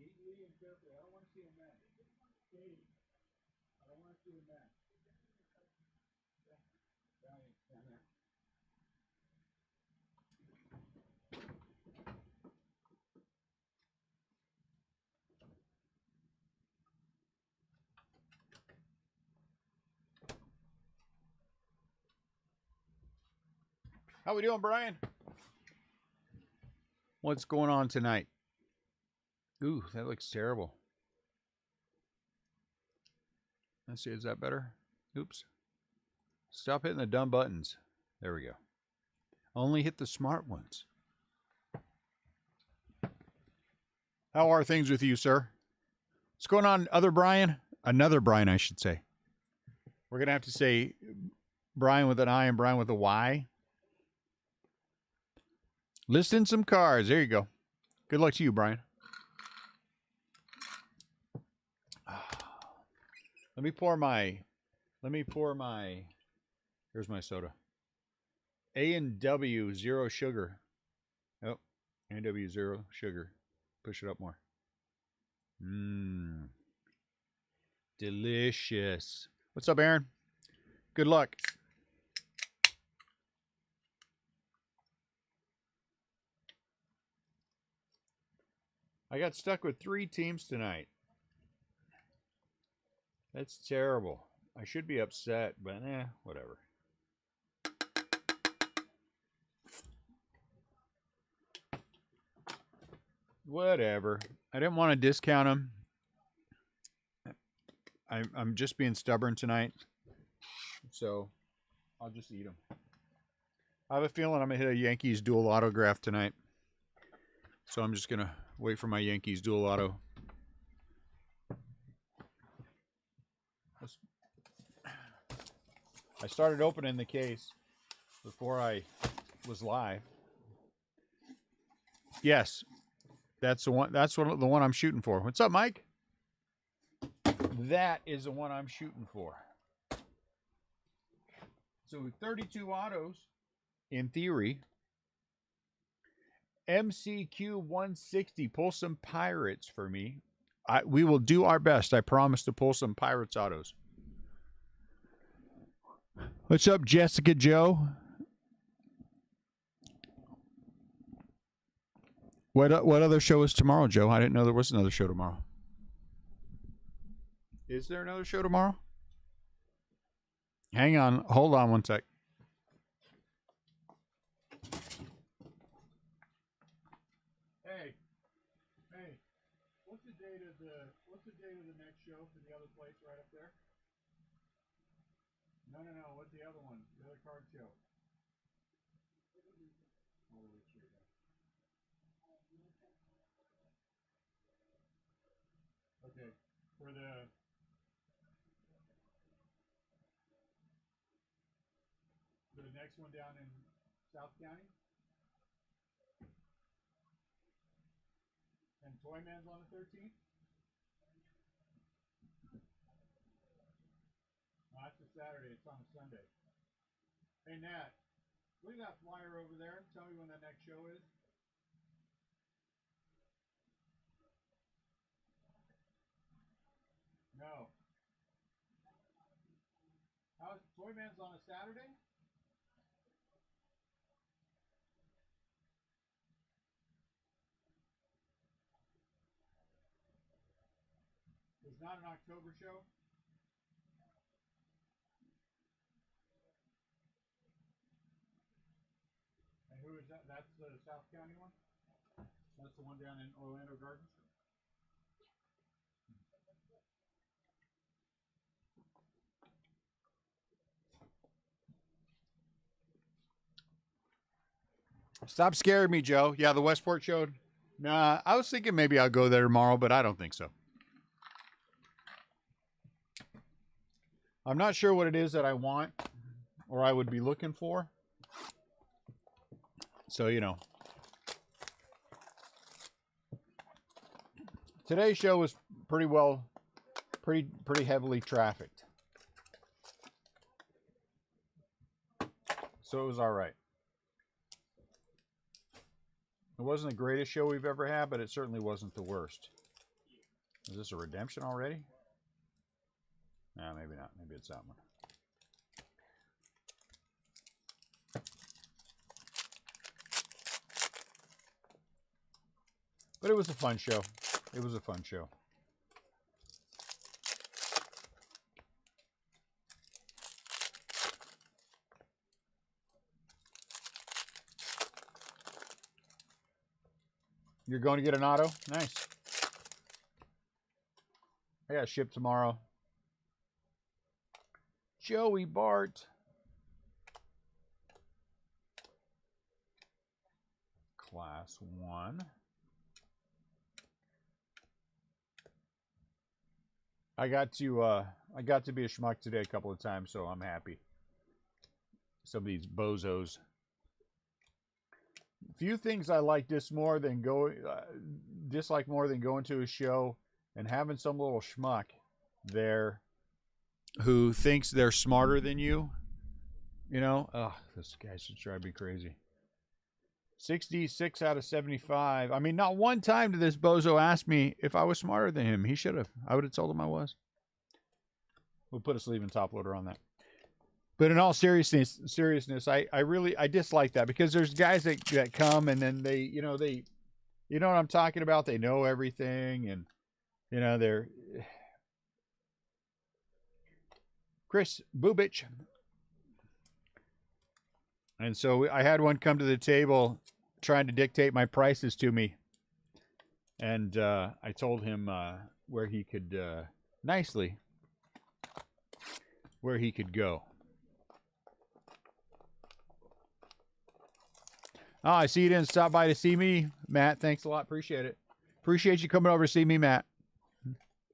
Neatly and carefully. I don't want to see a mess. Katie, I don't want to see a mess. How we doing, Brian? What's going on tonight? Ooh, that looks terrible. Let's see, is that better? Oops. Stop hitting the dumb buttons. There we go. Only hit the smart ones. How are things with you, sir? What's going on, other Brian? Another Brian, I should say. We're going to have to say Brian with an I and Brian with a Y. Listing some cars. There you go. Good luck to you, Brian. Let me pour my, here's my soda. A&W zero sugar. Oh, A&W zero sugar. Push it up more. Mmm. Delicious. What's up, Aaron? Good luck. I got stuck with 3 teams tonight. That's terrible. I should be upset, but whatever. Whatever. I didn't want to discount them. I'm just being stubborn tonight. So I'll just eat them. I have a feeling I'm going to hit a Yankees dual autograph tonight. So I'm just going to wait for my Yankees dual auto. I started opening the case before I was live. Yes, that's the one. That's the one I'm shooting for. What's up, Mike? That is the one I'm shooting for. So 32 autos, in theory. MCQ 160. Pull some Pirates for me. We will do our best. I promise to pull some Pirates autos. What's up, Jessica Joe? What other show is tomorrow, Joe? I didn't know there was another show tomorrow. Is there another show tomorrow? Hang on. Hold on one sec. Hey. What's the date of the next show for the other place right up there? No. What's the other one? The other card show. Okay. For the next one down in South County? And Toyman's on the 13th? No, that's a Saturday. It's on a Sunday. Hey, Nat, look at that flyer over there. Tell me when the next show is. No. How's Toyman's on a Saturday? It's not an October show? And who is that? That's the South County one? That's the one down in Orlando Gardens? Stop scaring me, Joe. Yeah, the Westport show. Nah, I was thinking maybe I'll go there tomorrow, but I don't think so. I'm not sure what it is that I want or I would be looking for. So, you know. Today's show was pretty heavily trafficked. So it was all right. It wasn't the greatest show we've ever had, but it certainly wasn't the worst. Is this a redemption already? No, maybe not. Maybe it's that one. But it was a fun show. It was a fun show. You're going to get an auto? Nice. I got shipped tomorrow. Joey Bart. Class 1. I got to be a schmuck today a couple of times, so I'm happy. Some of these bozos. Few things I like dislike more than going to a show and having some little schmuck there who thinks they're smarter than you. You know, oh, this guy's just driving me crazy. 66 out of 75. I mean, not one time did this bozo ask me if I was smarter than him. He should have. I would have told him I was. We'll put a sleeve and top loader on that. But in all seriousness, I dislike that, because there's guys that come and then they you know what I'm talking about. They know everything, and you know they're Chris Bubich. And so I had one come to the table trying to dictate my prices to me. And I told him where he could, nicely, where he could go. Oh, I see you didn't stop by to see me, Matt. Thanks a lot. Appreciate it. Appreciate you coming over to see me, Matt.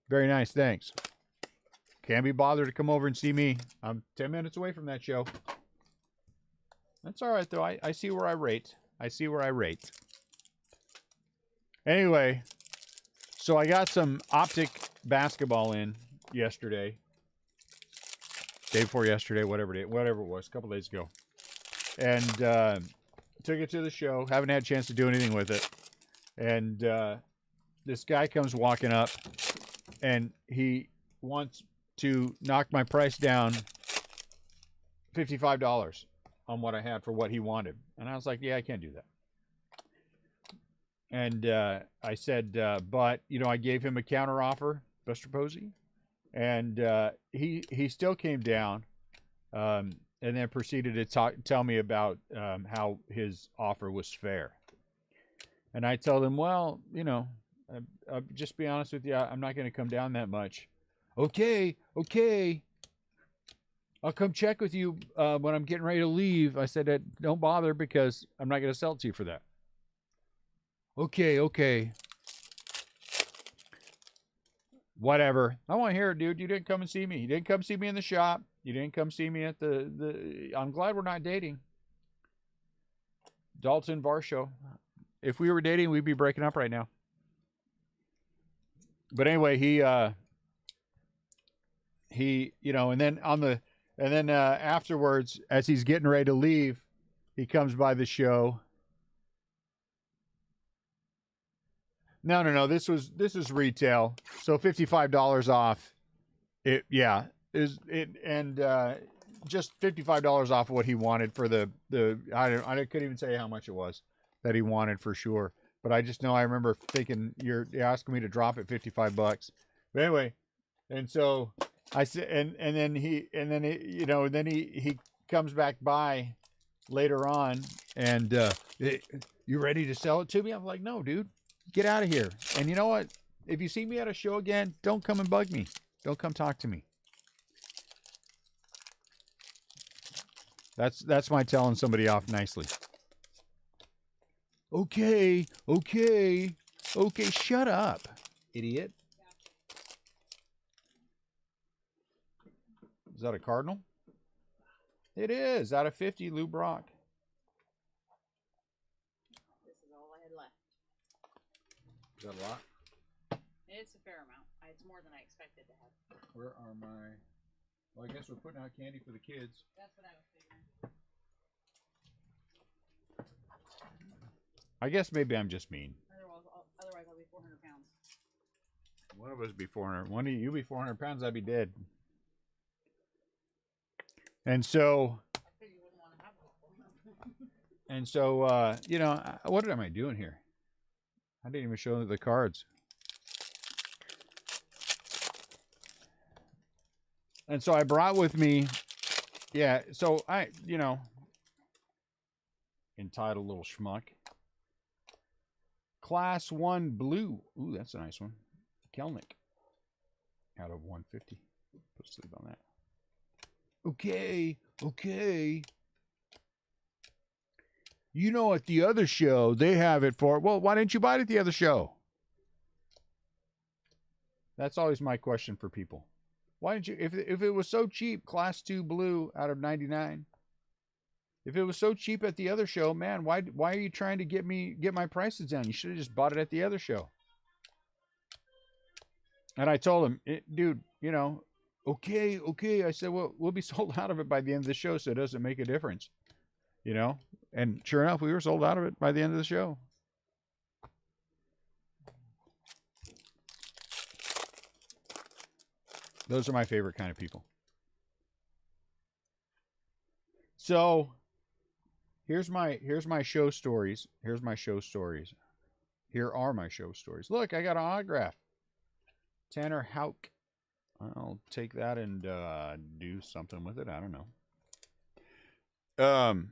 Very nice. Thanks. Can't be bothered to come over and see me. I'm 10 minutes away from that show. That's all right, though. I see where I rate. I see where I rate. Anyway, so I got some optic basketball in yesterday. Day before yesterday, whatever it was, a couple days ago. And took it to the show. Haven't had a chance to do anything with it. And this guy comes walking up, and he wants to knock my price down $55 on what I had for what he wanted. And I was like, yeah, I can't do that. And I said, but, you know, I gave him a counter offer, Buster Posey. And he still came down and then proceeded to tell me about how his offer was fair. And I told him, well, you know, I'll just be honest with you, I'm not going to come down that much. Okay. I'll come check with you when I'm getting ready to leave. I said, don't bother, because I'm not going to sell it to you for that. Okay. Whatever. I want to hear it, dude. You didn't come and see me. You didn't come see me in the shop. You didn't come see me at the I'm glad we're not dating. Dalton Varsho. If we were dating, we'd be breaking up right now. But anyway, he you know, and then afterwards, as he's getting ready to leave, he comes by the show. No. This is retail, so $55 off. Just $55 off of what he wanted for the I couldn't even say how much it was that he wanted for sure. But I just know I remember thinking you're asking me to drop it $55. But anyway, and so I said, and then he comes back by later on, and you ready to sell it to me? I'm like, no, dude, get out of here. And you know what? If you see me at a show again, don't come and bug me. Don't come talk to me. That's my telling somebody off nicely. Okay, shut up, idiot. Is that a Cardinal? It is, out of 50, Lou Brock. This is all I had left. Is that a lot? It's a fair amount. It's more than I expected to have. Where are my... Well, I guess we're putting out candy for the kids. That's what I was figuring. I guess maybe I'm just mean. Otherwise I'll be 400 pounds. One of of us be 400. One of you be 400 pounds, I'd be dead. And so, you know, what am I doing here? I didn't even show the cards. And so I brought with me, yeah, so you know, entitled little schmuck. Class 1 blue. Ooh, that's a nice one. Kelnick. Out of 150. Put a sleep on that. Okay, okay. You know, at the other show, they have it for, well, why didn't you buy it at the other show? That's always my question for people. Why didn't you, if it was so cheap, Class 2 blue out of 99, if it was so cheap at the other show, man, why are you trying to get my prices down? You should have just bought it at the other show. And I told him, dude, you know, okay. I said, well, we'll be sold out of it by the end of the show, so it doesn't make a difference, you know? And sure enough, we were sold out of it by the end of the show. Those are my favorite kind of people. So here's my show stories. Here's my show stories. Here are my show stories. Look, I got an autograph. Tanner Houck. I'll take that and do something with it. I don't know.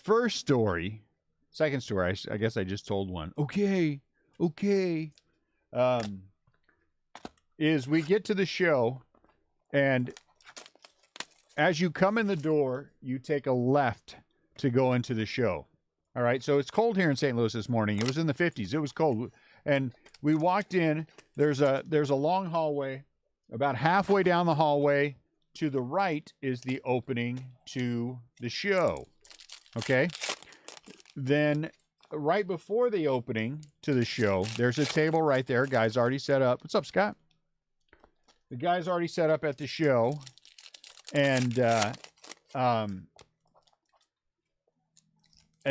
First story. Second story. I guess I just told one. Okay. Is we get to the show, and as you come in the door, you take a left to go into the show. All right. So it's cold here in St. Louis this morning. It was in the 50s. It was cold. And we walked in. There's a long hallway. About halfway down the hallway to the right is the opening to the show. Okay. Then right before the opening to the show, there's a table right there. Guy's already set up. What's up, Scott? The guy's already set up at the show. And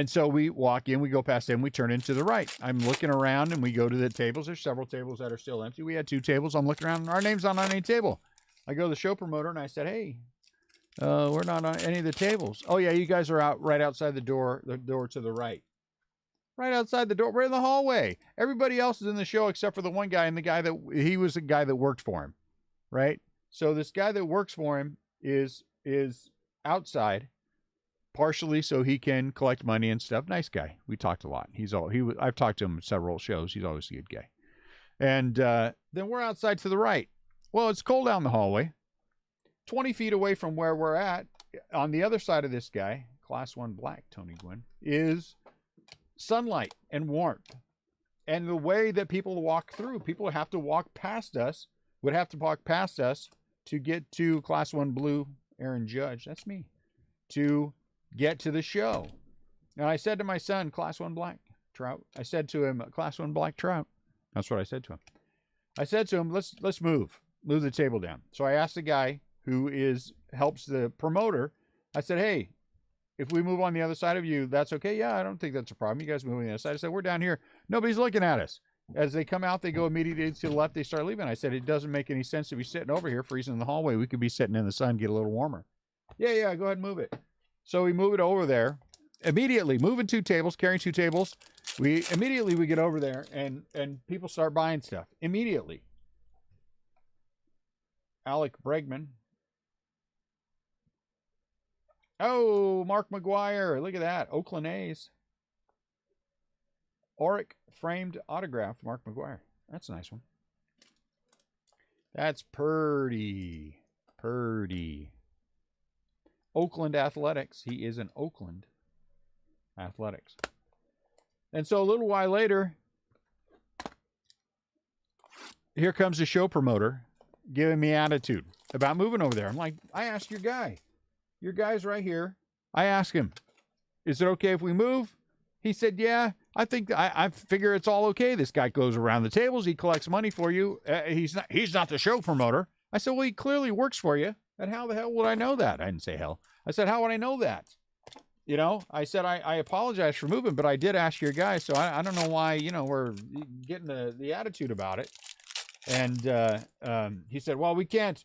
so we walk in, we go past them, we turn into the right. I'm looking around and we go to the tables. There's several tables that are still empty. We had 2 tables. I'm looking around and our name's not on any table. I go to the show promoter and I said, hey, we're not on any of the tables. Oh yeah, you guys are out right outside the door to the right. Right outside the door. We're in the hallway. Everybody else is in the show except for the one guy, and he was the guy that worked for him. Right? So this guy that works for him is outside, partially so he can collect money and stuff. Nice guy. We talked a lot. I've talked to him several shows. He's always a good guy. And then we're outside to the right. Well, it's cold down the hallway. 20 feet away from where we're at, on the other side of this guy, Class 1 black, Tony Gwynn, is sunlight and warmth. And the way that people walk through, people have to walk past us, to get to Class 1 blue, Aaron Judge, that's me, to get to the show. And I said to my son, Class 1 black trout. I said to him, Class 1 black trout. That's what I said to him. I said to him, let's move the table down. So I asked the guy who helps the promoter. I said, hey, if we move on the other side of you, that's okay. Yeah, I don't think that's a problem. You guys move on the other side. I said, we're down here. Nobody's looking at us. As they come out, they go immediately to the left. They start leaving. I said, it doesn't make any sense to be sitting over here freezing in the hallway. We could be sitting in the sun, get a little warmer. Yeah, go ahead and move it. So we move it over there. Immediately, moving 2 tables, carrying 2 tables. We get over there, and people start buying stuff. Immediately. Alec Bregman. Oh, Mark McGuire. Look at that. Oakland A's. Auric framed autograph, Mark McGuire. That's a nice one. That's Purdy. Oakland Athletics. He is in Oakland Athletics. And so a little while later, here comes the show promoter giving me attitude about moving over there. I'm like, I asked your guy. Your guy's right here. I asked him, is it okay if we move? He said, yeah, I think I figure it's all okay. This guy goes around the tables. He collects money for you. He's not the show promoter. I said, well, he clearly works for you. And how the hell would I know that? I didn't say hell. I said, how would I know that? You know, I said, I apologize for moving, but I did ask your guy. So I don't know why, we're getting the attitude about it. And he said, well, we can't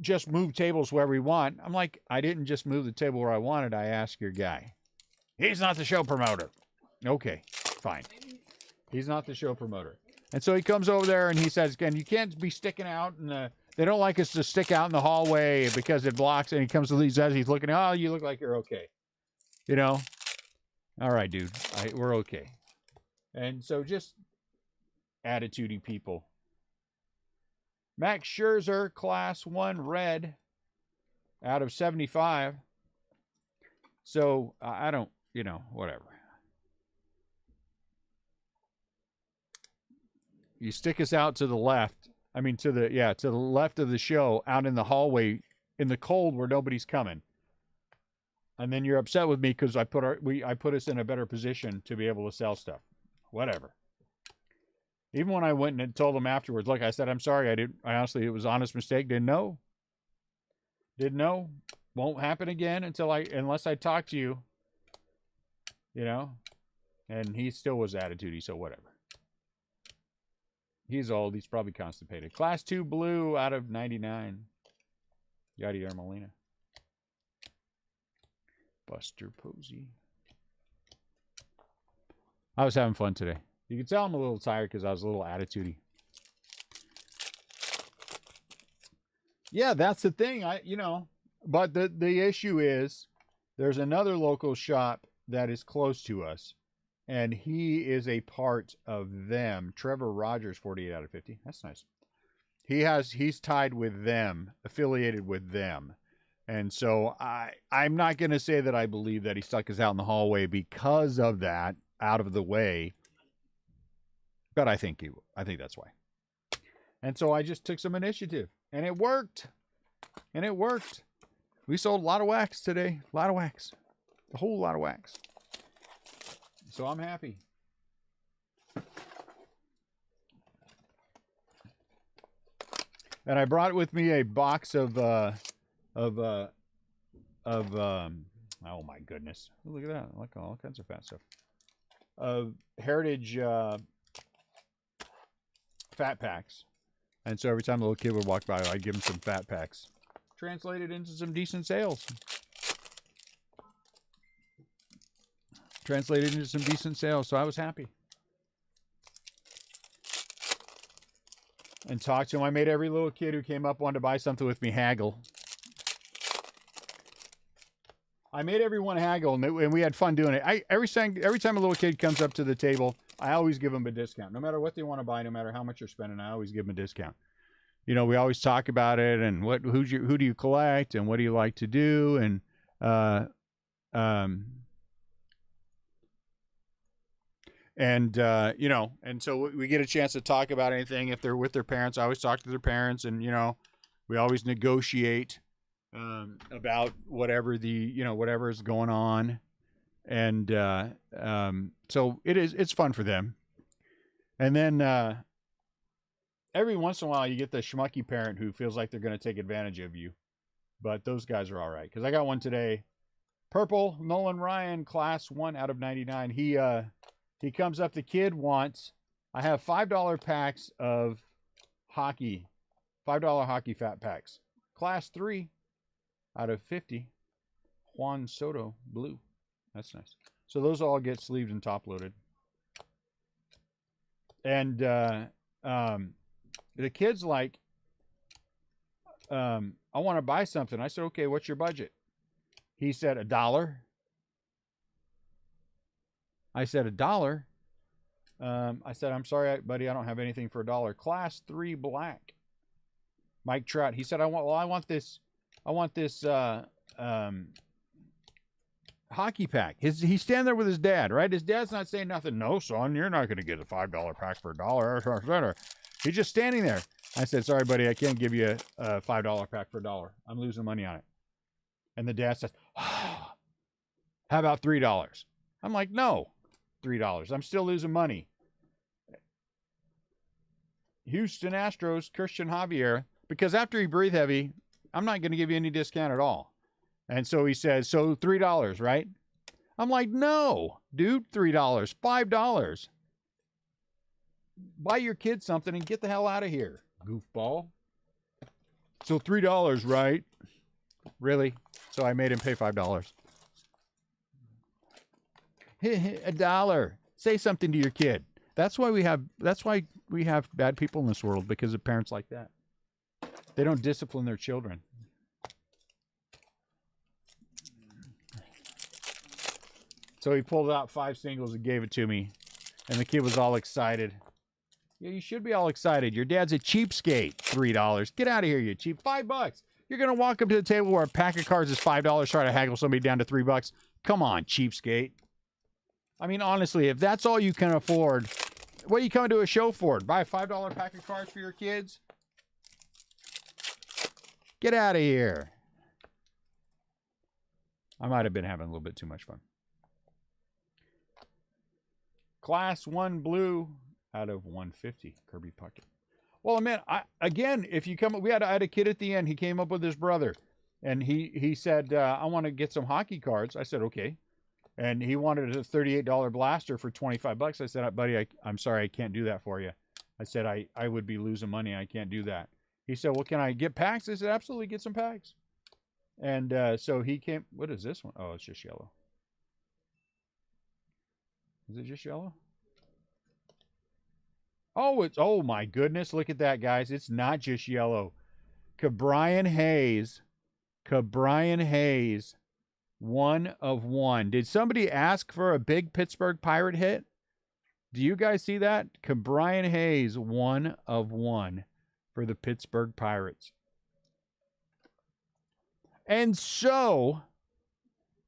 just move tables where we want. I'm like, I didn't just move the table where I wanted. I asked your guy. He's not the show promoter. Okay, fine. He's not the show promoter. And so he comes over there and he says, again, you can't be sticking out. And they don't like us to stick out in the hallway because it blocks. And he comes to these guys. He's looking, oh, you look like you're okay. You know? All right, dude. We're okay. And so just attitudey people. Max Scherzer, Class 1 red out of 75. So I don't, whatever. You stick us out to the left. I mean, to the left of the show, out in the hallway, in the cold where nobody's coming. And then you're upset with me because I put us in a better position to be able to sell stuff. Whatever. Even when I went and told them afterwards, look, I said, I'm sorry, I honestly, it was an honest mistake. Didn't know. Won't happen again unless I talk to you. And he still was attitudey, so whatever. He's old. He's probably constipated. Class 2 blue out of 99. Yadier Molina. Buster Posey. I was having fun today. You can tell I'm a little tired because I was a little attitudey. Yeah, that's the thing. But the issue is there's another local shop that is close to us, and he is a part of them. Trevor Rogers, 48 out of 50. That's nice. He's tied with them, affiliated with them. And so I'm not going to say that I believe that he stuck us out in the hallway because of that, out of the way. But I think that's why. And so I just took some initiative, and it worked. We sold a lot of wax today. A lot of wax. A whole lot of wax. So I'm happy. And I brought with me a box of oh my goodness. Look at that. I like all kinds of fat stuff. Heritage fat packs. And so every time a little kid would walk by, I'd give him some fat packs. Translated into some decent sales. So I was happy. And talked to him. I made every little kid who came up wanted to buy something with me haggle. I made everyone haggle, and we had fun doing it. Every time a little kid comes up to the table, I always give them a discount. No matter what they want to buy, no matter how much you're spending, I always give them a discount. We always talk about it and who do you collect and what do you like to do, and and so we get a chance to talk about anything. If they're with their parents, I always talk to their parents, and we always negotiate about whatever whatever is going on, and so it's fun for them. And then every once in a while you get the schmucky parent who feels like they're going to take advantage of you, but those guys are all right. Because I got one today, purple Nolan Ryan, Class 1 out of 99. He comes up. The kid wants. I have $5 packs of hockey, $5 hockey fat packs, Class 3 out of 50. Juan Soto blue. That's nice. So those all get sleeved and top loaded. And the kid's like, I want to buy something. I said, okay, what's your budget? He said $1. I said $1. I said, I'm sorry, buddy, I don't have anything for $1. Class 3 black. Mike Trout. He said, I want this hockey pack. He's standing there with his dad, right? His dad's not saying nothing. No, son, you're not going to get a $5 pack for $1. He's just standing there. I said, sorry, buddy, I can't give you a $5 pack for $1. I'm losing money on it. And the dad says, oh, how about $3? I'm like, no, $3. I'm still losing money. Houston Astros, Christian Javier, because after he breathed heavy, I'm not going to give you any discount at all. And so he says, so $3, right? I'm like, no, dude, $3, $5. buy your kid something and get the hell out of here, goofball. So $3, right? Really? So I made him pay $5. $1. Say something to your kid. That's why we have bad people in this world, because of parents like that. They don't discipline their children. So he pulled out 5 singles and gave it to me. And the kid was all excited. Yeah, you should be all excited. Your dad's a cheapskate. $3. Get out of here, you cheap. $5. You're going to walk up to the table where a pack of cards is $5, try to haggle somebody down to $3. Come on, cheapskate. I mean, honestly, if that's all you can afford, what are you coming to a show for? Buy a $5 pack of cards for your kids? Get out of here. I might have been having a little bit too much fun. Class 1 blue out of 150. Kirby Puckett. Well, man, again, if you come, I had a kid at the end. He came up with his brother, and he said, "I want to get some hockey cards." I said, "Okay," and he wanted a $38 blaster for $25. I said, "Buddy, I'm sorry, I can't do that for you." I said, "I would be losing money. I can't do that." He said, "Well, can I get packs?" I said, "Absolutely, get some packs." And so he came. What is this one? Oh, it's just yellow. Is it just yellow? Oh, oh my goodness. Look at that, guys. It's not just yellow. Cabrian Hayes. 1 of 1. Did somebody ask for a big Pittsburgh Pirate hit? Do you guys see that? Cabrian Hayes, 1 of 1 for the Pittsburgh Pirates. And so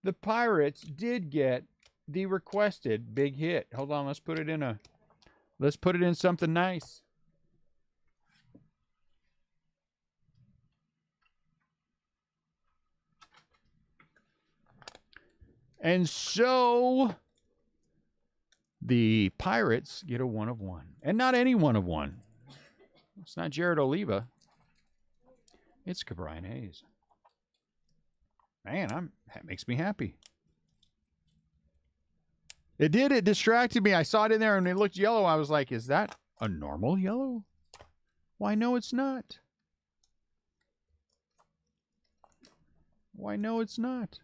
the Pirates did get the requested big hit. Hold on, let's put it in something nice. And so the Pirates get a 1 of 1. And not any 1 of 1. It's not Jared Oliva. It's Cabrian Hayes. Man, that makes me happy. It did. It distracted me. I saw it in there and it looked yellow. I was like, is that a normal yellow? Why, no, it's not. Why, no, it's not.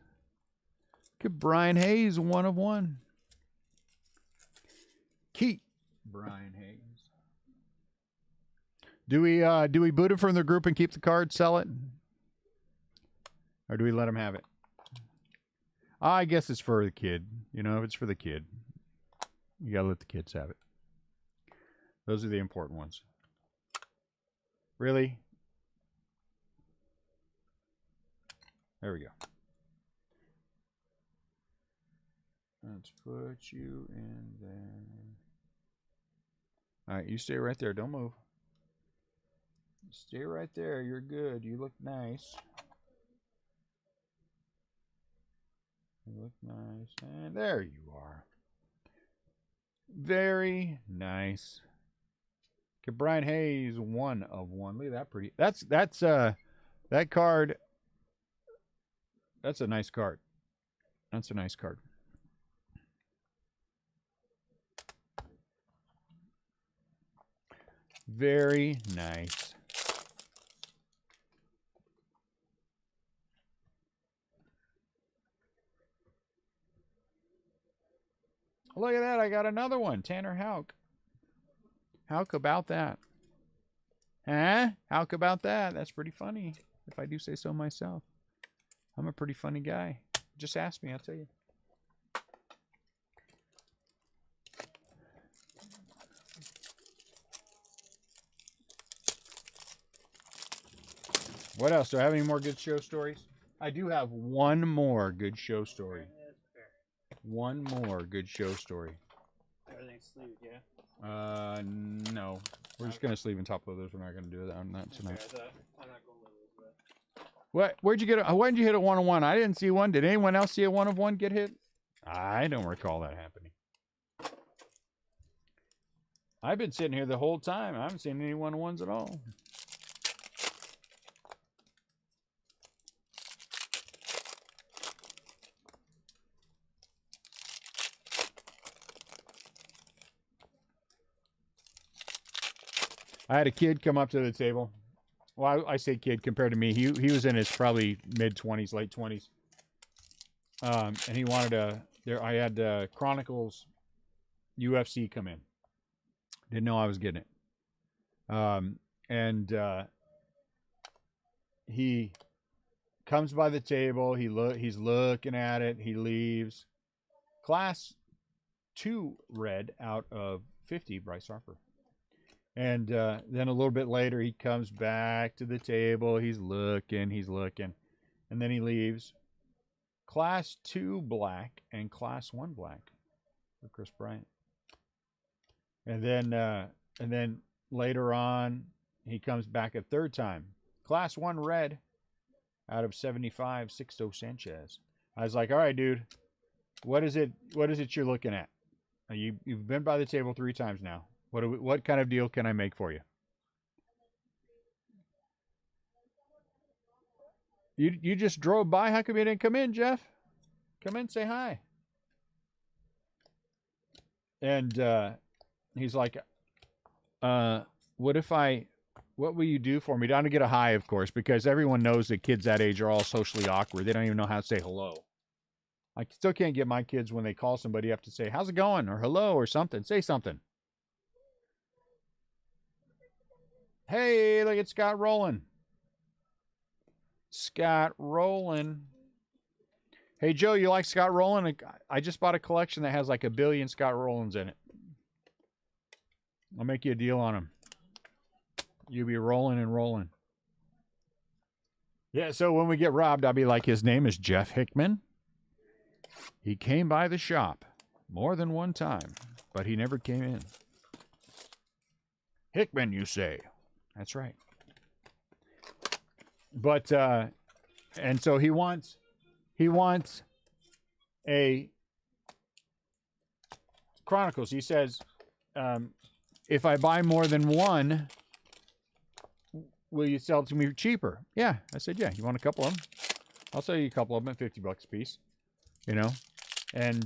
Brian Hayes, 1 of 1. Keep Brian Hayes. Do we boot him from the group and keep the card, sell it? Or do we let him have it? I guess it's for the kid. You know, if it's for the kid, you gotta let the kids have it. Those are the important ones. Really? There we go. Let's put you in there. All right, you stay right there. Don't move. Stay right there. You're good. You look nice. You look nice. And there you are. Very nice. Okay, Brian Hayes, 1 of 1. Look at that pretty. That's that card. That's a nice card. That's a nice card. Very nice. Look at that. I got another one. Tanner Houck. Houck about that. Huh? Houck about that. That's pretty funny, if I do say so myself. I'm a pretty funny guy. Just ask me. I'll tell you. What else? Do I have any more good show stories? I do have one more good show story. One more good show story. Everything's sleeved, yeah? No. We're just going to sleeve and top load those. We're not going to do that on that tonight. Okay, I'm not going with it, but... What? Where'd you get when did you hit a 1 of 1? I didn't see one. Did anyone else see a 1 of 1 get hit? I don't recall that happening. I've been sitting here the whole time. I haven't seen any 1 of 1s at all. I had a kid come up to the table. Well, I say kid compared to me. He was in his probably mid-20s, late 20s. And he wanted I had Chronicles UFC come in. Didn't know I was getting it. And he comes by the table. He's looking at it. He leaves. Class 2 red out of 50, Bryce Harper. And then a little bit later, he comes back to the table. He's looking. And then he leaves. Class 2 black and Class 1 black for Chris Bryant. And then later on, he comes back a third time. Class 1 red out of 75, Sixto Sanchez. I was like, all right, dude, what is it you're looking at? You've been by the table 3 times now. What kind of deal can I make for you? You just drove by. How come you didn't come in, Jeff? Come in, say hi. And he's like, what will you do for me? Down to get a high, of course, because everyone knows that kids that age are all socially awkward. They don't even know how to say hello. I still can't get my kids, when they call somebody up, to say, how's it going? Or hello or something. Say something. Hey, look at Scott Rowland. Scott Rowland. Hey, Joe, you like Scott Rowland? I just bought a collection that has like 1 billion Scott Rowlands in it. I'll make you a deal on them. You'll be rolling and rolling. Yeah, so when we get robbed, I'll be like, his name is Jeff Hickman. He came by the shop more than one time, but he never came in. Hickman, you say? That's right. But, and so he wants a Chronicles. He says, if I buy more than one, will you sell it to me cheaper? Yeah. I said, yeah. You want a couple of them? I'll sell you a couple of them at $50 a piece, you know? And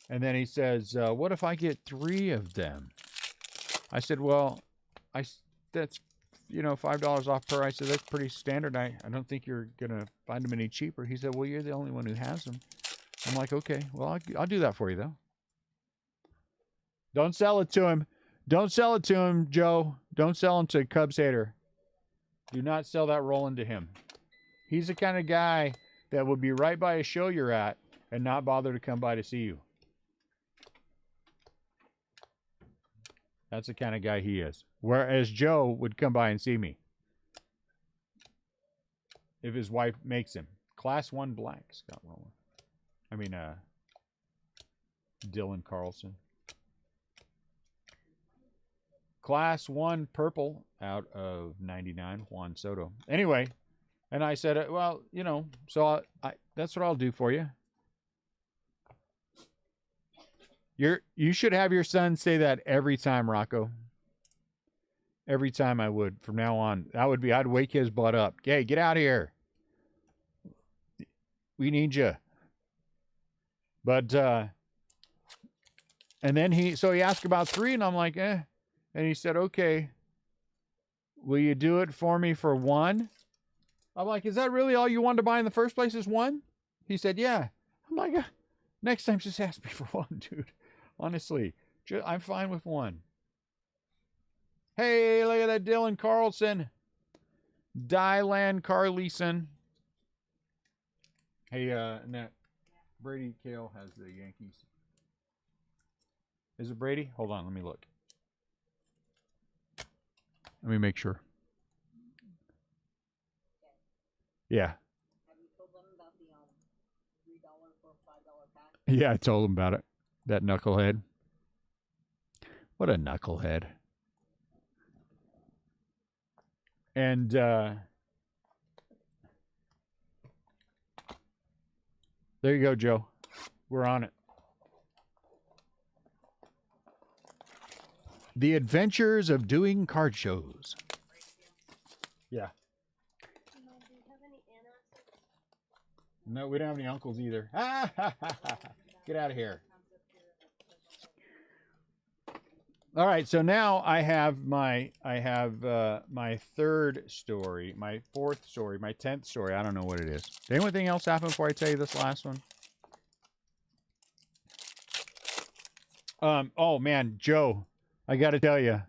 then he says, what if I get 3 of them? I said, well, that's, $5 off per. I said, that's pretty standard. I don't think you're going to find them any cheaper. He said, well, you're the only one who has them. I'm like, okay, well, I'll do that for you, though. Don't sell it to him. Don't sell it to him, Joe. Don't sell him to Cubs hater. Do not sell that Roland to him. He's the kind of guy that would be right by a show you're at and not bother to come by to see you. That's the kind of guy he is. Whereas Joe would come by and see me if his wife makes him. Class 1 black, Scott Rowland. I mean, Dylan Carlson. Class 1 purple out of 99, Juan Soto. Anyway, and I said, well, so that's what I'll do for you. You should have your son say that every time, Rocco. Every time I would, from now on. I'd wake his butt up. Hey, get out of here. We need you. But, and then he asked about 3, and I'm like, eh. And he said, okay, will you do it for me for 1? I'm like, is that really all you wanted to buy in the first place, is 1? He said, yeah. I'm like, next time just ask me for 1, dude. Honestly, I'm fine with 1. Hey, look at that Dylan Carlson. Dylan Carlson. Hey, Annette, Brady Cale has the Yankees. Is it Brady? Hold on, let me look. Let me make sure. Yeah. Have you told them about the $3 for $5 pack? Yeah, I told him about it. That knucklehead. What a knucklehead. And there you go, Joe. We're on it. The Adventures of Doing Card Shows. Yeah. Do you have any aunts? No, we don't have any uncles either. Get out of here. All right, so now I have my third story, my fourth story, my 10th story. I don't know what it is. Did anything else happen before I tell you this last one? Oh man, Joe, I got to tell you,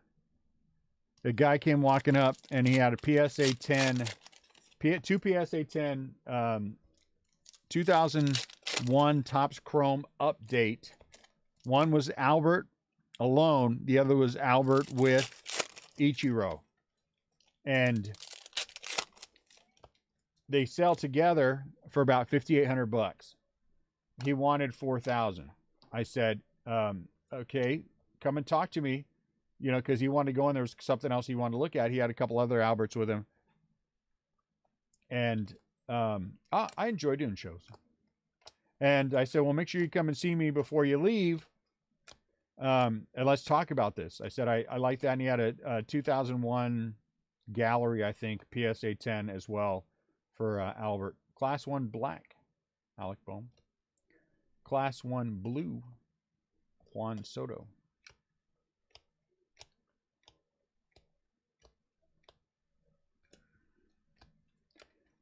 the guy came walking up and he had a PSA 10, two PSA 10, 2001 Topps Chrome update. One was Albert alone. The other was Albert with Ichiro. And they sell together for about $5,800. He wanted $4,000. I said, okay, come and talk to me. You know, because he wanted to go in. There was something else he wanted to look at. He had a couple other Alberts with him. And I enjoy doing shows. And I said, well, make sure you come and see me before you leave. And let's talk about this. I said, I like that. And he had a 2001 gallery, I think, PSA 10 as well for Albert. Class 1 black, Alec Bohm. Class 1 blue, Juan Soto.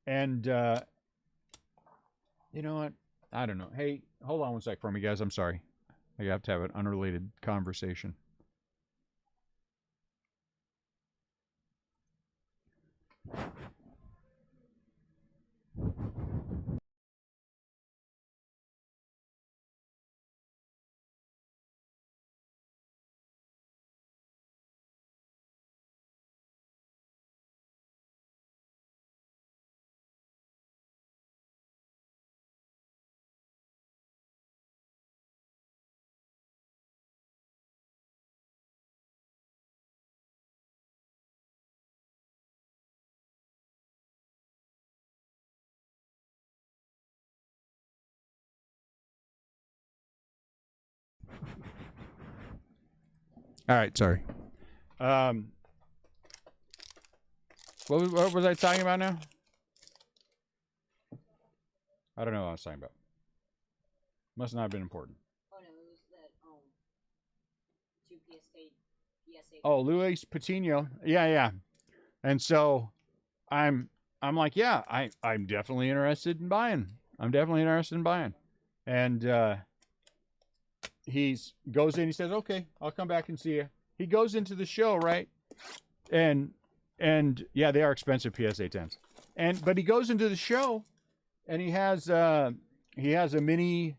And you know what? I don't know. Hey, hold on one sec for me, guys. I'm sorry. I have to have an unrelated conversation. All right, sorry. What was I talking about now? I don't know what I was talking about. Must not have been important. Oh no, it was that two PSA. Oh, Luis Patino. Yeah. And so I'm like, yeah, I'm definitely interested in buying. And he goes in, he says, okay, I'll come back and see you. He goes into the show, right? And yeah, they are expensive PSA 10s. But he goes into the show and he has a mini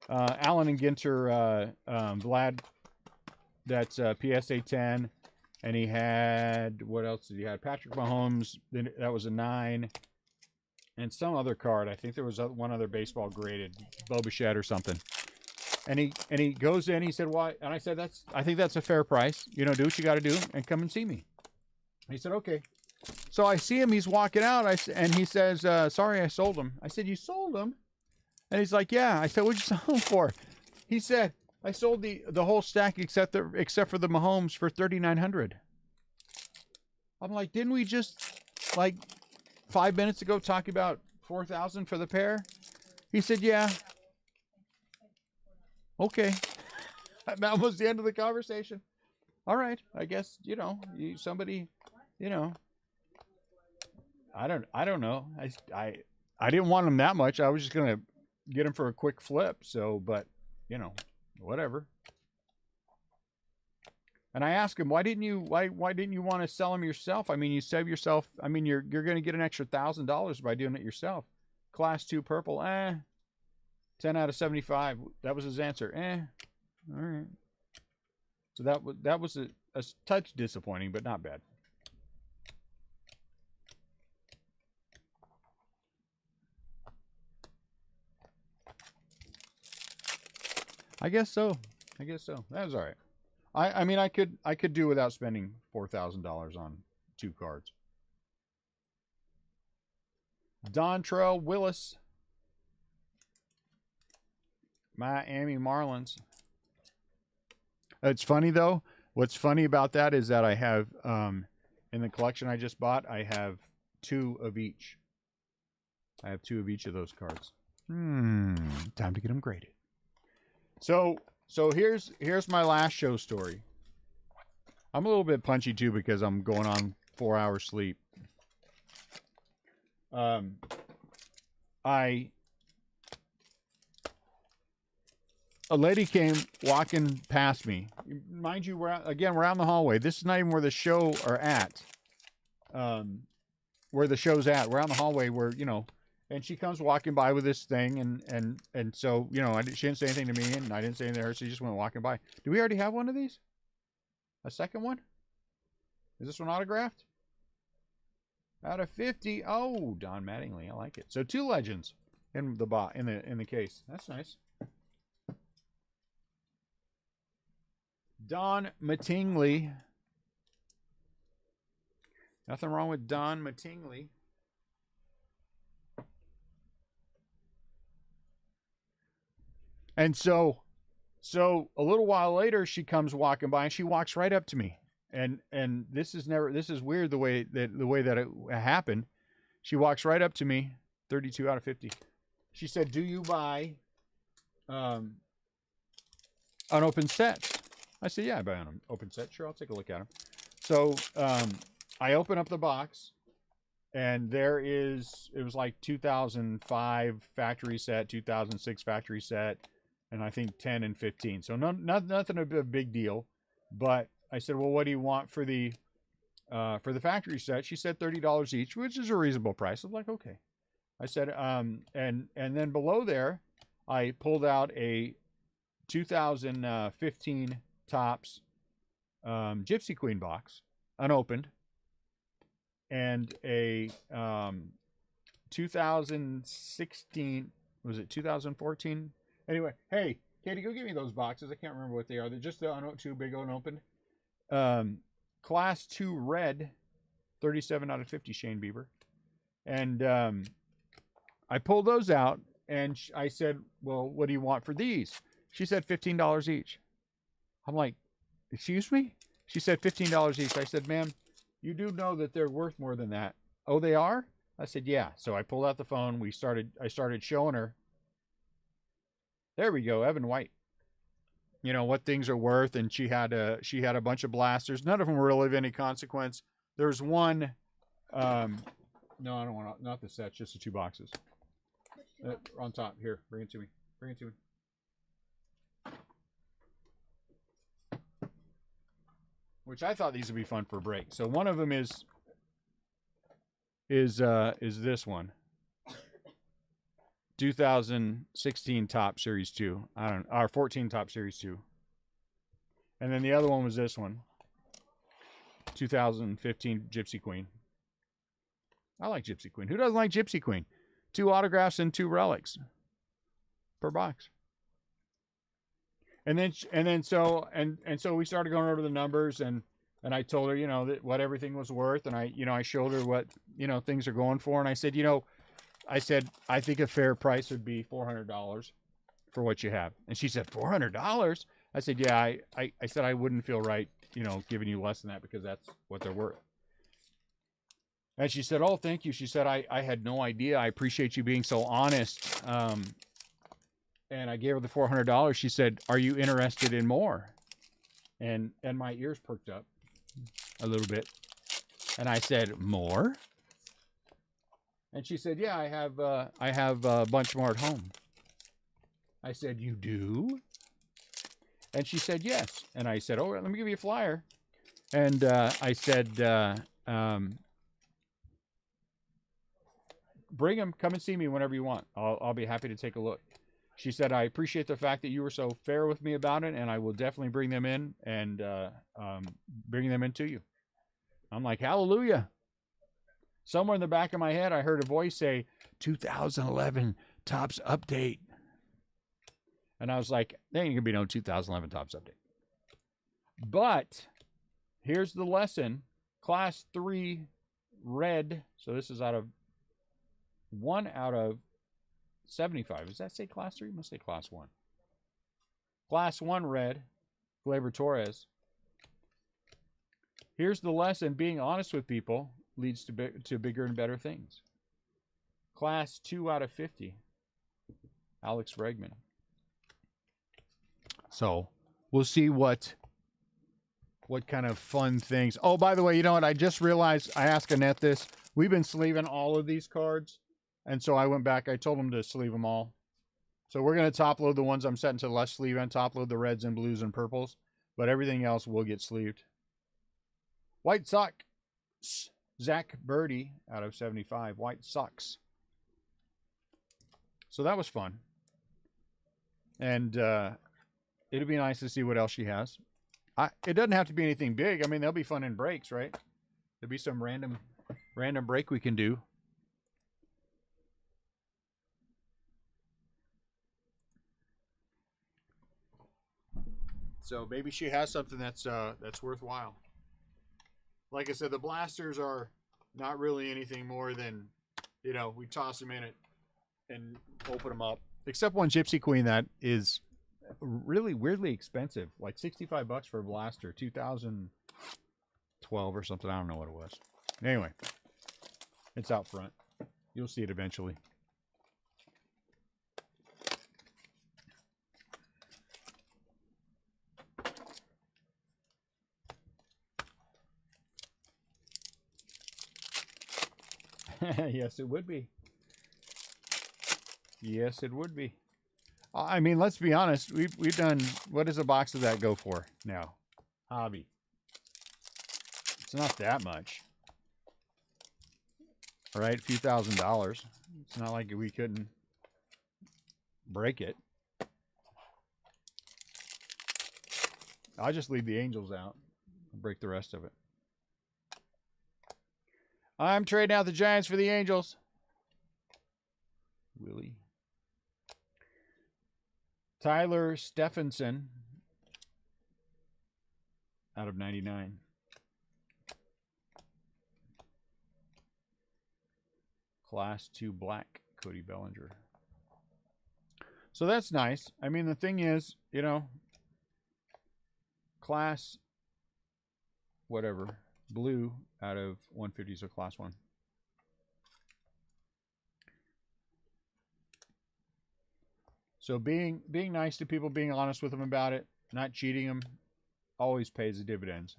Allen and Ginter Vlad that's PSA 10. And he had, what else did he have? Patrick Mahomes, that was a 9. And some other card. I think there was one other baseball graded, Bobichette or something. And he goes in, he said, why? And I said, I think that's a fair price. You know, do what you got to do and come and see me. He said, okay. So I see him, he's walking out, and he says, sorry, I sold him. I said, you sold him? And he's like, yeah. I said, what'd you sell him for? He said, I sold the whole stack except for the Mahomes for $3,900. I'm like, didn't we just, like, 5 minutes ago talk about $4,000 for the pair? He said, yeah. Okay. That was the end of the conversation. All right. I guess, somebody, I don't know. I didn't want him that much. I was just going to get him for a quick flip. So, but, whatever. And I asked him, why didn't you want to sell them yourself? I mean, you save yourself. I mean, you're going to get an extra $1,000 by doing it yourself. Class 2 purple, 10 out of 75. That was his answer. All right. So that was a touch disappointing, but not bad. I guess so. That was all right. I mean, I could do without spending $4,000 on 2 cards. Dontrell Willis, Miami Marlins. It's funny though. What's funny about that is that I have in the collection I just bought, I have 2 of each. I have 2 of each of those cards. Time to get them graded. So here's my last show story. I'm a little bit punchy too because I'm going on 4 hours sleep. A lady came walking past me. Mind you, we're around the hallway. This is not even where the show are at. Where the show's at. We're on the hallway where, and she comes walking by with this thing, and so, she didn't say anything to me, and I didn't say anything to her, so she just went walking by. Do we already have one of these? A second one? Is this one autographed? Out of 50. Oh, Don Mattingly. I like it. So 2 legends in the case. That's nice. Don Mattingly. Nothing wrong with Don Mattingly. And so a little while later, she comes walking by, and she walks right up to me. And this is weird the way that it happened. She walks right up to me, 32 out of 50. She said, "Do you buy unopened sets?" I said, "Yeah, I buy unopened sets. Sure, I'll take a look at them." So I open up the box, and it was like 2005 factory set, 2006 factory set, and I think 10 and 15. So nothing a big deal. But I said, "Well, what do you want for the factory set?" She said $30 each, which is a reasonable price. I was like, okay. I said, and then below there, I pulled out a 2015 Topps Gypsy Queen box, unopened, and a 2016, was it 2014? Anyway, hey, Katie, go get me those boxes. I can't remember what they are. They're just the 2 big unopened. Class 2 red, 37 out of 50, Shane Bieber. And I pulled those out, and I said, "Well, what do you want for these?" She said $15 each. I'm like, "Excuse me?" She said $15 each. I said, "Ma'am, you do know that they're worth more than that." "Oh, they are?" I said, "Yeah." So I pulled out the phone. I started showing her. There we go, Evan White. What things are worth, and she had a bunch of blasters. None of them were really of any consequence. There's one. No, I don't want not the set, just the 2 boxes. On top here. Bring it to me. Which I thought these would be fun for a break. So one of them is this one. 2016 Top Series 2. Or 14 Top Series 2. And then the other one was this one. 2015 Gypsy Queen. I like Gypsy Queen. Who doesn't like Gypsy Queen? 2 autographs and 2 relics per box. And so we started going over the numbers, and I told her, that what everything was worth, and I showed her what, things are going for, and I said, I think a fair price would be $400 for what you have. And she said, $400? I said, yeah, I said I wouldn't feel right, giving you less than that, because that's what they're worth. And she said, "Oh, thank you." She said, I had no idea. I appreciate you being so honest. And I gave her the $400. She said, "Are you interested in more?" And my ears perked up a little bit. And I said, "More?" And she said, "Yeah, I have a bunch more at home." I said, "You do?" And she said, "Yes." And I said, "Oh, let me give you a flyer." And I said, "Bring them. Come and see me whenever you want. I'll be happy to take a look." She said, "I appreciate the fact that you were so fair with me about it, and I will definitely bring them in and bring them in to you." I'm like, hallelujah. Somewhere in the back of my head, I heard a voice say, 2011 Topps update. And I was like, there ain't going to be no 2011 Topps update. But here's the lesson. Class 3 red. So this is 1 out of 75. Does that say class 3? It must say class 1. Class 1 red. Gleyber Torres. Here's the lesson. Being honest with people leads to bigger and better things. Class 2 out of 50. Alex Bregman. So we'll see what what kind of fun things. Oh, by the way, you know what? I just realized I asked Annette this. We've been sleeving all of these cards. And so I went back. I told them to sleeve them all. So we're going to top load the ones I'm setting to less sleeve and top load the reds and blues and purples. But everything else will get sleeved. White Sox. Zach Birdie out of 75. White Sox. So that was fun. And it'll be nice to see what else she has. It doesn't have to be anything big. I mean, there'll be fun in breaks, right? There'll be some random break we can do. So maybe she has something that's worthwhile. Like I said, the blasters are not really anything more than, you know, we toss them in it and open them up. Except one Gypsy Queen that is really weirdly expensive, like $65 for a blaster, 2012 or something. I don't know what it was. Anyway, it's out front. You'll see it eventually. Yes, it would be. Yes, it would be. I mean, let's be honest. We've done. What does a box of that go for now? Hobby. It's not that much, right? A few $1,000s. It's not like we couldn't break it. I'll just leave the Angels out. I'll break the rest of it. I'm trading out the Giants for the Angels. Willie. Tyler Stephenson out of 99. Class 2 black, Cody Bellinger. So that's nice. I mean, the thing is, you know, class whatever, blue out of 150, so class 1. So being nice to people, being honest with them about it, not cheating them, always pays the dividends.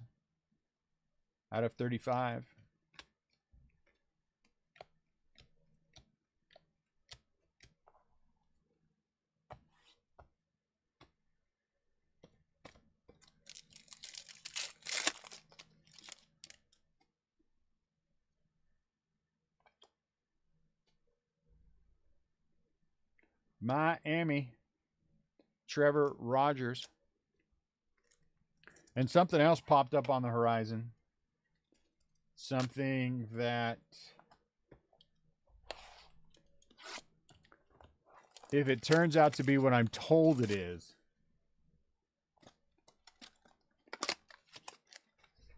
Out of 35. Miami, Trevor Rogers. And something else popped up on the horizon. Something that, if it turns out to be what I'm told it is,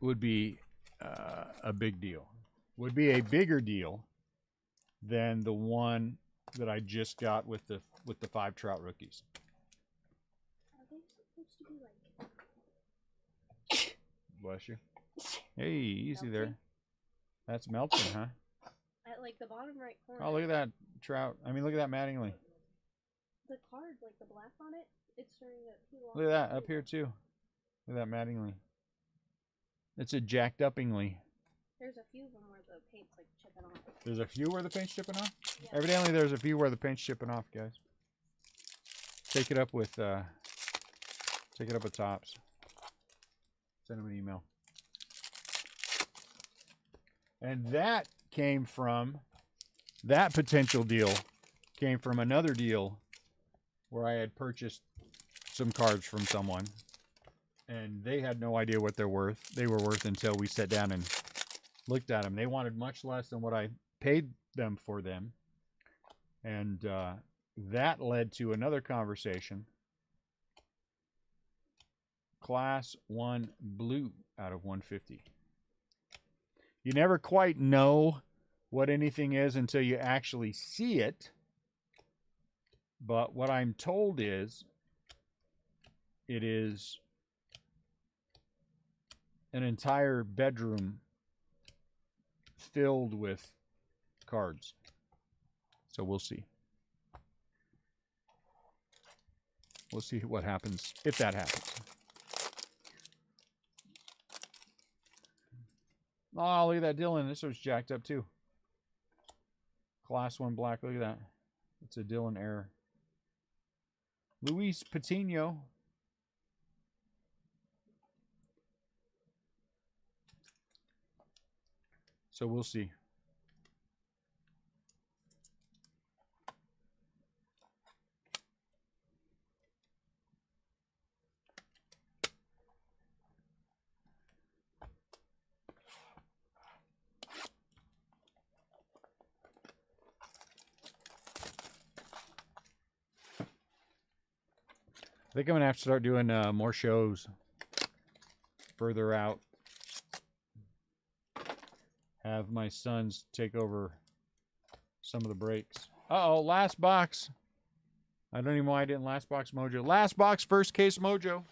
would be a big deal. Would be a bigger deal than the one that I just got with the 5 Trout rookies. Are they supposed to be like? Bless you. Hey, easy melting? There. That's melting, huh? At like the bottom right corner. Oh, look at that Trout. I mean, look at that Mattingly. The card, like the black on it, it's starting to peel off. Look at that up here too. Look at that Mattingly. It's a jacked uppingly. There's a few of them where the paint's like chipping off. There's a few where the paint's chipping off? Yeah. Evidently there's a few where the paint's chipping off, guys. Take it up with Tops. Send them an email. And that potential deal came from another deal where I had purchased some cards from someone. And they had no idea what they were worth until we sat down and looked at them. They wanted much less than what I paid them for them. And that led to another conversation. Class 1 blue out of 150. You never quite know what anything is until you actually see it. But what I'm told is it is an entire bedroom filled with cards. So we'll see. We'll see what happens, if that happens. Oh, look at that, Dylan. This one's jacked up too. Class 1 black. Look at that. It's a Dylan error. Luis Patino. So we'll see. I think I'm going to have to start doing more shows further out. Have my sons take over some of the breaks. Uh-oh, last box. I don't even know why I didn't last box mojo. Last box, first case mojo.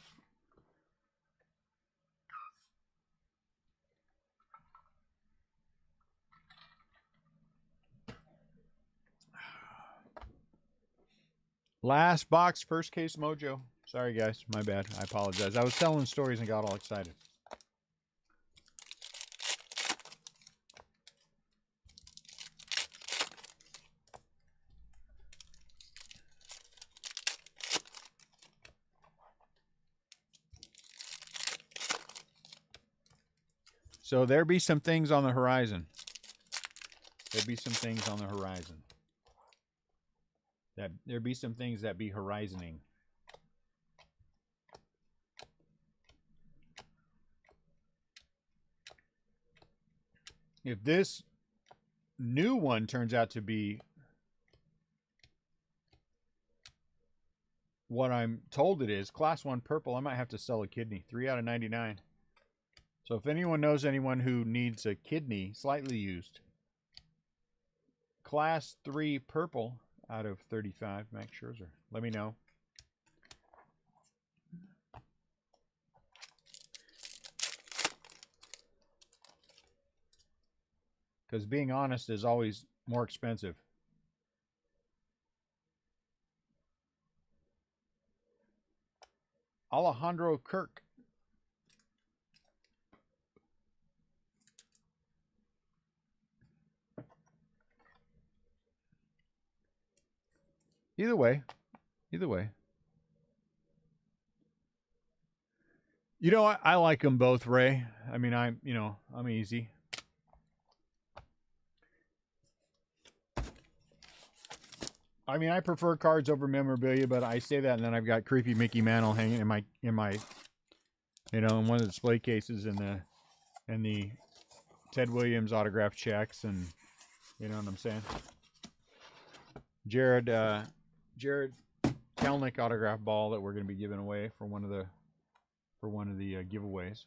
Last box, first case mojo. Sorry, guys. My bad. I apologize. I was telling stories and got all excited. So there be some things on the horizon. There be some things on the horizon. There be some things that be horizoning. If this new one turns out to be what I'm told it is, class 1 purple, I might have to sell a kidney. 3 out of 99. So if anyone knows anyone who needs a kidney, slightly used, class 3 purple out of 35, Max Scherzer, let me know. Because being honest is always more expensive. Alejandro Kirk. Either way. You know, I like them both, Ray. I mean, I'm easy. I mean, I prefer cards over memorabilia, but I say that, and then I've got creepy Mickey Mantle hanging in my, in one of the display cases, and the Ted Williams autographed checks, and you know what I'm saying. Jared Kelnick autograph ball that we're going to be giving away for one of the giveaways.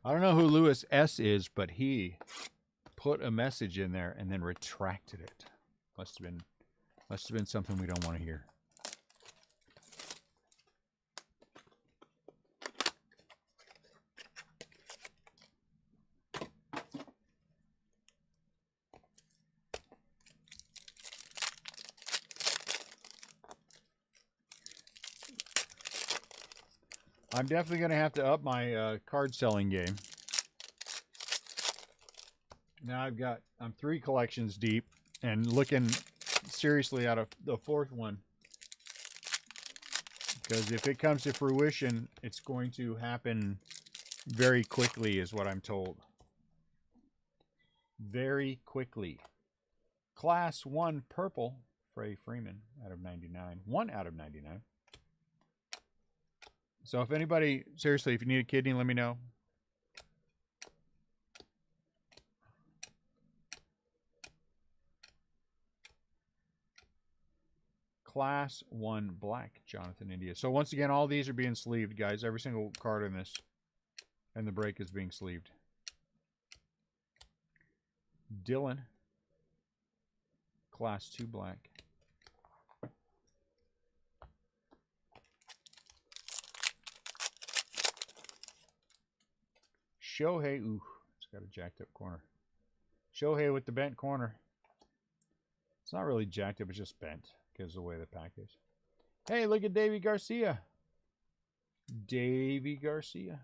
I don't know who Lewis S is, but he put a message in there and then retracted it. Must have been something we don't want to hear. I'm definitely going to have to up my card selling game. Now I'm 3 collections deep and looking seriously out of the 4th one. Because if it comes to fruition, it's going to happen very quickly, is what I'm told. Very quickly. Class 1 purple, Frey Freeman out of 99. 1 out of 99. So if anybody, seriously, if you need a kidney, let me know. Class 1 black, Jonathan India. So once again, all these are being sleeved, guys. Every single card in this and the break is being sleeved. Dylan, Class 2 black. Shohei, ooh, it's got a jacked up corner. Shohei with the bent corner. It's not really jacked up, it's just bent because of the way the pack is. Hey, look at Davey Garcia. Davy Garcia.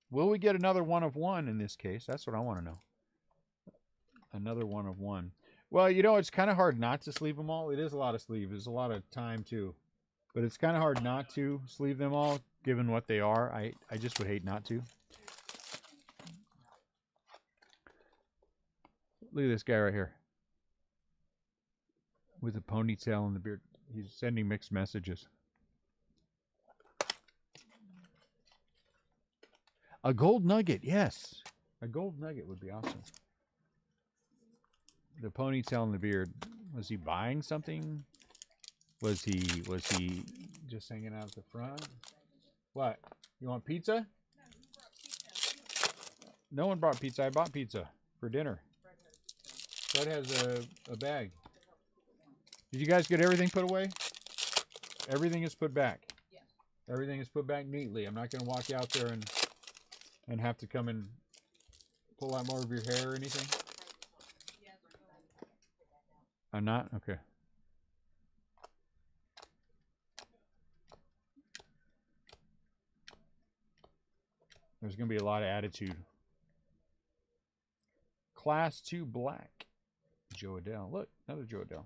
Will we get another one of one in this case? That's what I want to know. Another one of one. Well, you know, it's kind of hard not to sleeve them all. It is a lot of sleeve. There's a lot of time, too. But it's kind of hard not to sleeve them all, given what they are. I just would hate not to. Look at this guy right here. With a ponytail and the beard. He's sending mixed messages. A gold nugget, yes. A gold nugget would be awesome. The ponytail and the beard. Was he buying something? Was he just hanging out at the front? What? You want pizza? No one brought pizza. I bought pizza for dinner. Fred has a bag. Did you guys get everything put away? Everything is put back. Yes. Everything is put back neatly. I'm not going to walk out there and have to come and pull out more of your hair or anything. I'm not? Okay. There's going to be a lot of attitude. Class 2 black. Joe Adele. Look, another Joe Adele.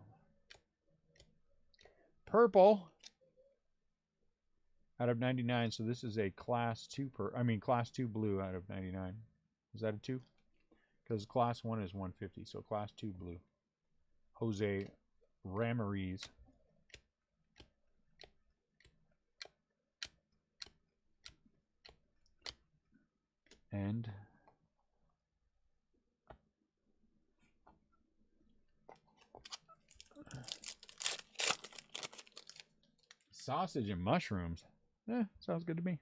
Purple. Out of 99. So this is a class 2 class 2 blue out of 99. Is that a 2? Because class 1 is 150. So class 2 blue. Jose Ramírez. And sausage and mushrooms. Sounds good to me.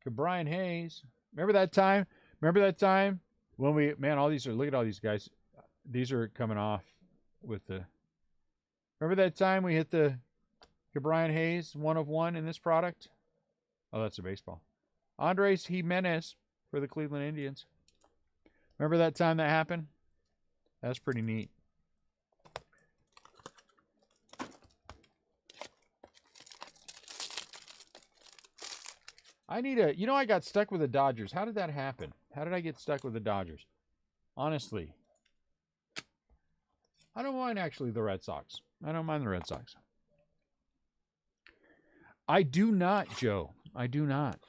Brian Hayes. Remember that time? When we, man, all these are, look at all these guys. These are coming off with the, remember that time we hit the Brian Hayes 1 of 1 in this product? Oh, that's a baseball. Andres Jimenez for the Cleveland Indians. Remember that time that happened? That's pretty neat. I need a, you know, I got stuck with the Dodgers. How did that happen? How did I get stuck with the Dodgers? Honestly. I don't mind actually the Red Sox. I don't mind the Red Sox. I do not, Joe. I do not.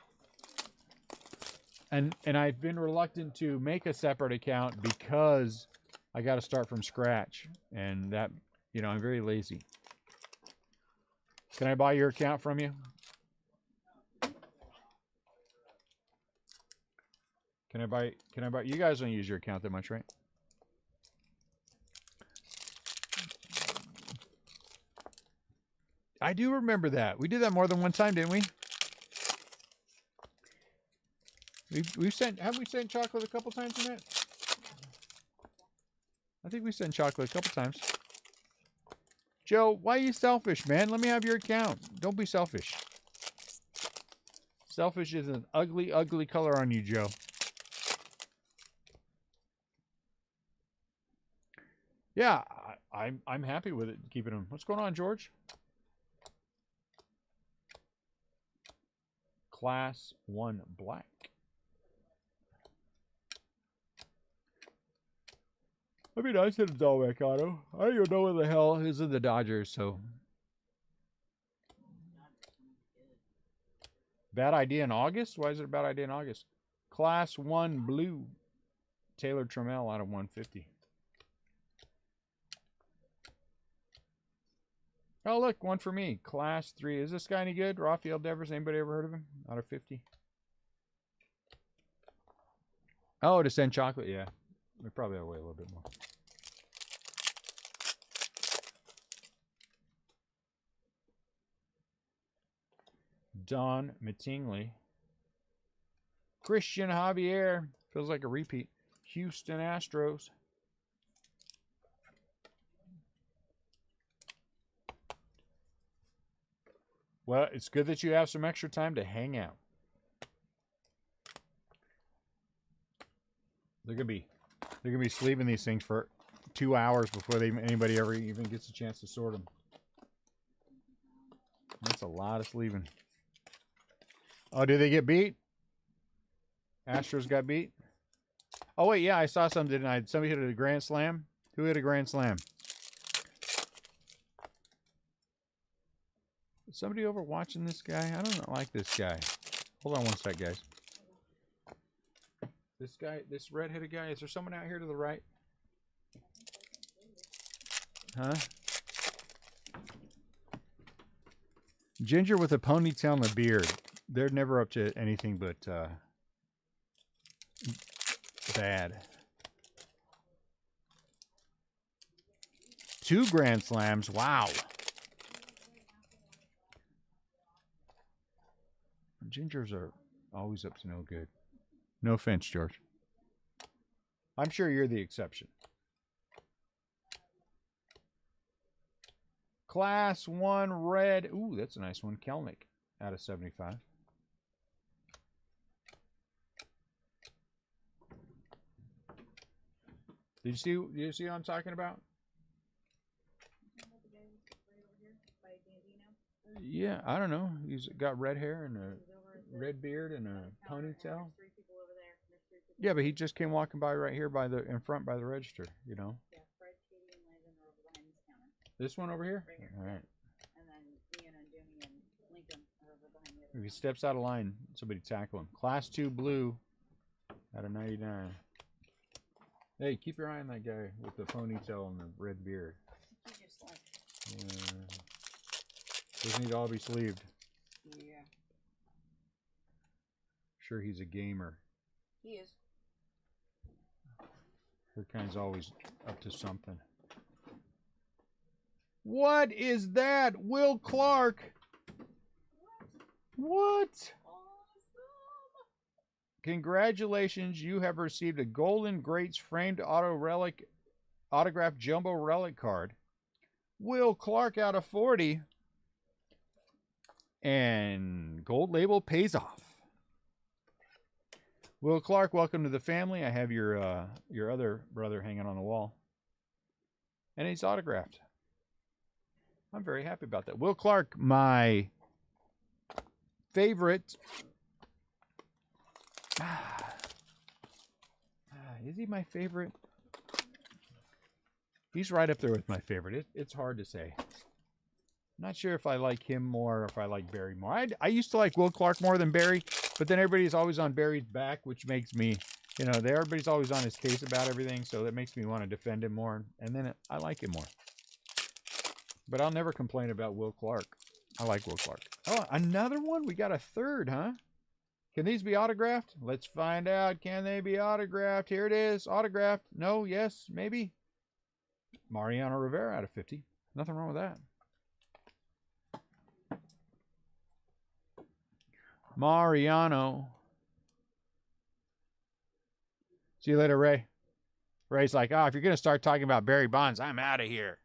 And I've been reluctant to make a separate account because I got to start from scratch. And that, you know, I'm very lazy. Can I buy your account from you? Can I buy, you guys don't use your account that much, right? I do remember that. We did that more than one time, didn't we? Have we sent chocolate a couple times in that? I think we sent chocolate a couple times. Joe, why are you selfish, man? Let me have your account. Don't be selfish. Selfish is an ugly, ugly color on you, Joe. Yeah, I'm happy with it, keeping them. What's going on, George? Class 1 black. I mean, I said a Dalbec auto. I don't even know what the hell is in the Dodgers, so. Bad idea in August? Why is it a bad idea in August? Class 1 blue. Taylor Trammell out of 150. Oh, look, one for me. Class 3. Is this guy any good? Rafael Devers. Anybody ever heard of him? Out of 50. Oh, to send chocolate. Yeah. We probably ought to wait a little bit more. Don Mattingly. Christian Javier. Feels like a repeat. Houston Astros. Well, it's good that you have some extra time to hang out. They're gonna be sleeving these things for 2 hours before anybody ever even gets a chance to sort them. That's a lot of sleeving. Oh, did they get beat? Astros got beat? Oh, wait, yeah, I saw something tonight. Somebody hit a grand slam. Who hit a grand slam? Is somebody over watching this guy? I don't like this guy. Hold on one sec, guys. This guy, this red-headed guy, is there someone out here to the right? Huh? Ginger with a ponytail and a beard. They're never up to anything but bad. 2 grand slams. Wow. Gingers are always up to no good. No offense, George. I'm sure you're the exception. Class 1 red. Ooh, that's a nice one. Kelnick out of 75. Did you see what I'm talking about? Yeah, I don't know. He's got red hair and a red beard and a ponytail. Yeah, but he just came walking by right here by the in front by the register, you know. This one over here? Right here. All right. And then Ian and Jimmy and Lincoln are over behind the other. If he steps out of line, somebody tackle him. Class 2 blue out of 99. Hey, keep your eye on that guy with the ponytail and the red beard. He just like... doesn't need to all be sleeved. Yeah. Sure, he's a gamer. He is. Her kind's always up to something. What is that? Will Clark. What? Awesome. Congratulations, you have received a Golden Greats framed autographed jumbo relic card. Will Clark out of 40. And Gold Label pays off. Will Clark, welcome to the family. I have your other brother hanging on the wall. And he's autographed. I'm very happy about that. Will Clark, my favorite. Is he my favorite? He's right up there with my favorite. It's hard to say. I'm not sure if I like him more or if I like Barry more. I used to like Will Clark more than Barry, but then everybody's always on Barry's back, which makes me, you know, everybody's always on his case about everything, so that makes me want to defend him more. And then I like him more. But I'll never complain about Will Clark. I like Will Clark. Oh, another one? We got a third, huh? Can these be autographed? Let's find out. Can they be autographed? Here it is. Autographed. No, yes, maybe. Mariano Rivera out of 50. Nothing wrong with that. Mariano. See you later, Ray. Ray's like, oh, if you're going to start talking about Barry Bonds, I'm out of here.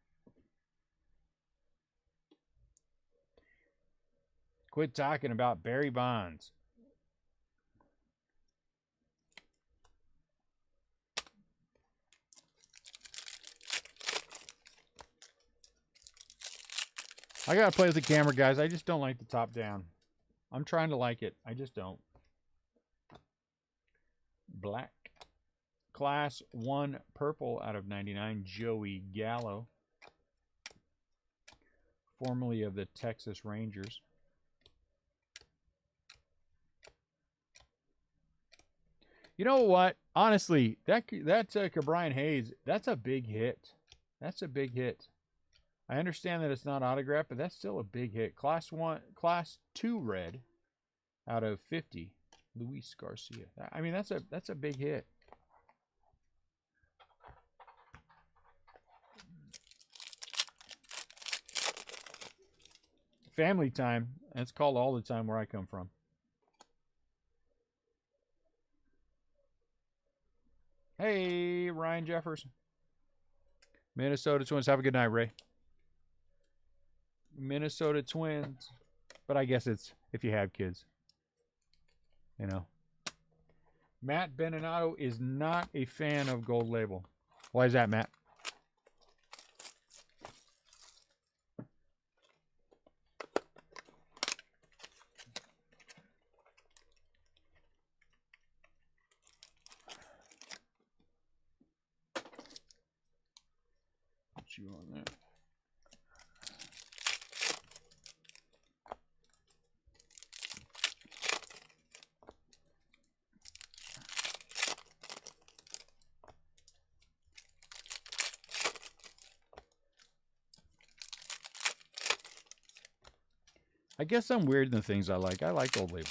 Quit talking about Barry Bonds. I got to play with the camera, guys. I just don't like the top down. I'm trying to like it. I just don't. Black. Class 1 purple out of 99. Joey Gallo. Formerly of the Texas Rangers. You know what? Honestly, that Cabrian Hayes, that's a big hit. That's a big hit. I understand that it's not autographed, but that's still a big hit. Class 2 red out of 50. Luis Garcia. I mean, that's a big hit. Family time. That's called all the time where I come from. Hey, Ryan Jeffers. Minnesota Twins. Have a good night, Ray. Minnesota Twins. But I guess it's if you have kids. You know. Matt Beninato is not a fan of Gold Label. Why is that, Matt? put you on there. I guess I'm weird in the things I like. I like old label.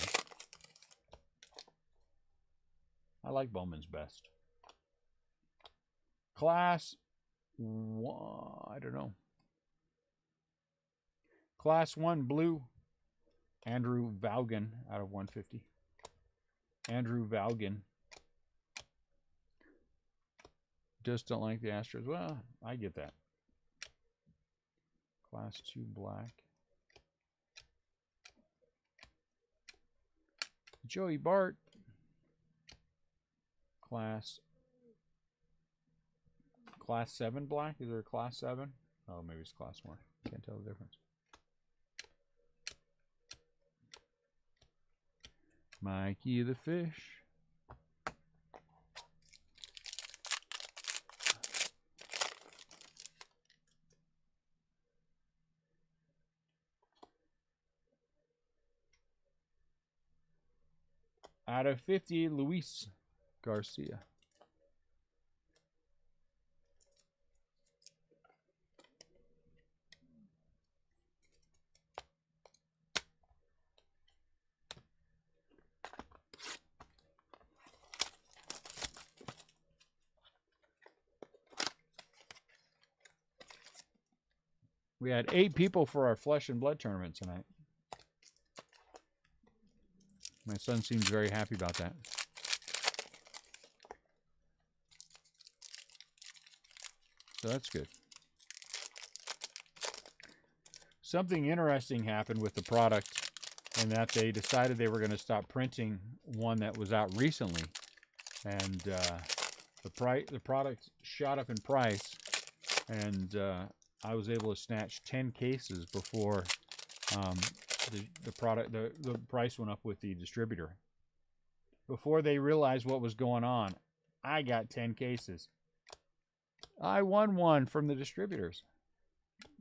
I like Bowman's best. Class 1, I don't know. Class 1 blue, Andrew Vaughan out of 150. Andrew Vaughan. Just don't like the Astros. Well, I get that. Class 2 black. Joey Bart. Class 7 black. Is there a class 7? Oh, maybe it's class 1. Can't tell the difference. Mikey the Fish. Out of 50, Luis Garcia. We had 8 people for our Flesh and Blood tournament tonight. My son seems very happy about that. So that's good. Something interesting happened with the product, in that they decided they were going to stop printing one that was out recently, and the product shot up in price, and I was able to snatch 10 cases before the price went up with the distributor. Before they realized what was going on, I got 10 cases. I won one from the distributors.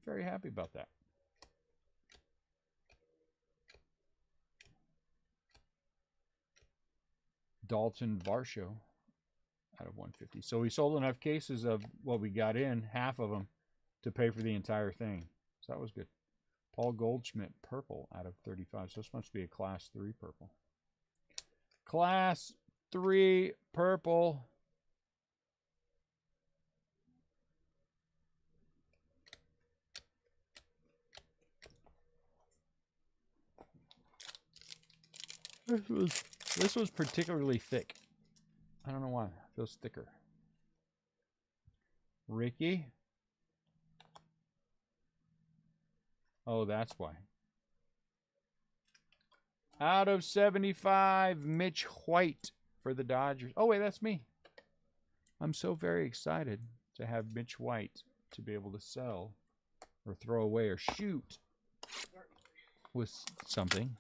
Very happy about that. Dalton Varsho out of 150. So we sold enough cases of what we got in, half of them, to pay for the entire thing. So that was good. Paul Goldschmidt, purple out of 35. So this must be a class 3 purple. Class 3 purple. This was particularly thick. I don't know why. It feels thicker. Ricky. Oh, that's why. Out of 75, Mitch White for the Dodgers. Oh, wait, that's me. I'm so very excited to have Mitch White to be able to sell or throw away or shoot with something.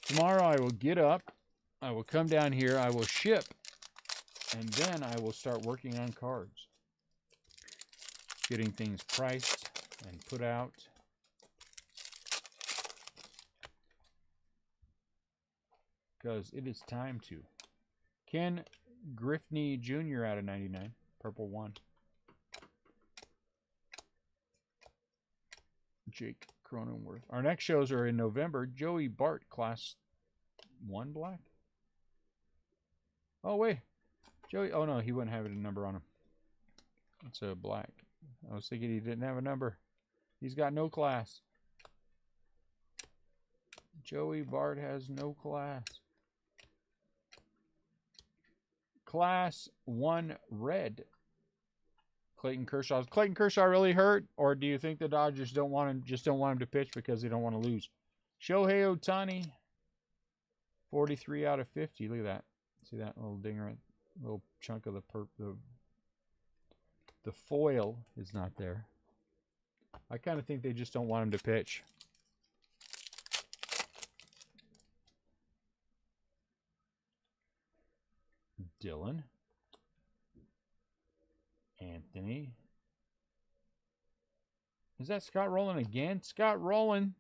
Tomorrow I will get up, I will come down here, I will ship, and then I will start working on cards. Getting things priced and put out. Because it is time to. Ken Griffey Jr. out of 99, purple 1. Jake Cronenworth. Our next shows are in November. Joey Bart, class 1 black. Oh, wait. Joey, oh no, he wouldn't have a number on him. It's a black. I was thinking he didn't have a number. He's got no class. Joey Bart has no class. Class 1 red. Clayton Kershaw. Is Clayton Kershaw really hurt, or do you think the Dodgers don't want him, just don't want him to pitch because they don't want to lose? Shohei Ohtani, 43 out of 50. Look at that. See that little ding right, little chunk of the foil is not there. I kind of think they just don't want him to pitch. Dylan. Anthony. Is that Scott Rowland again? Scott Rowland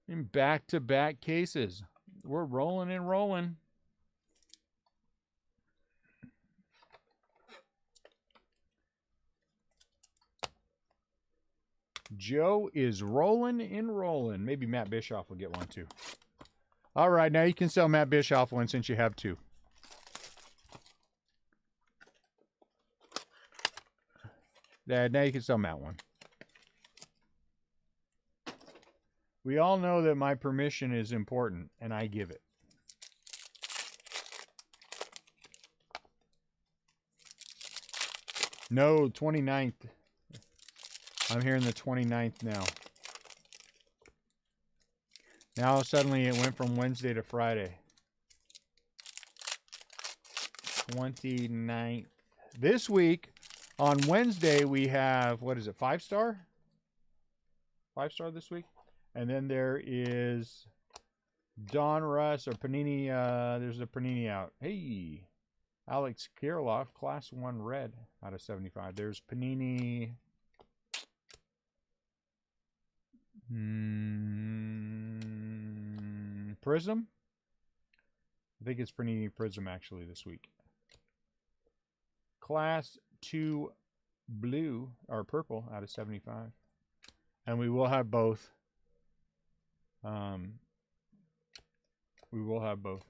in back-to-back cases. We're rolling and rolling. Joe is rolling and rolling. Maybe Matt Bischoff will get one too. All right, now you can sell Matt Bischoff one since you have two. Now you can sell Matt one. We all know that my permission is important, and I give it. No, 29th. I'm hearing the 29th now. Now suddenly it went from Wednesday to Friday. 29th. This week, on Wednesday, we have, what is it, 5-star? 5-star this week? And then there is Don Russ or Panini. There's a Panini out. Hey, Alex Kirilloff, Class 1 red out of 75. There's Panini. Prism. I think it's Panini Prism actually this week. Class 2 blue or purple out of 75. And we will have both. We will have both.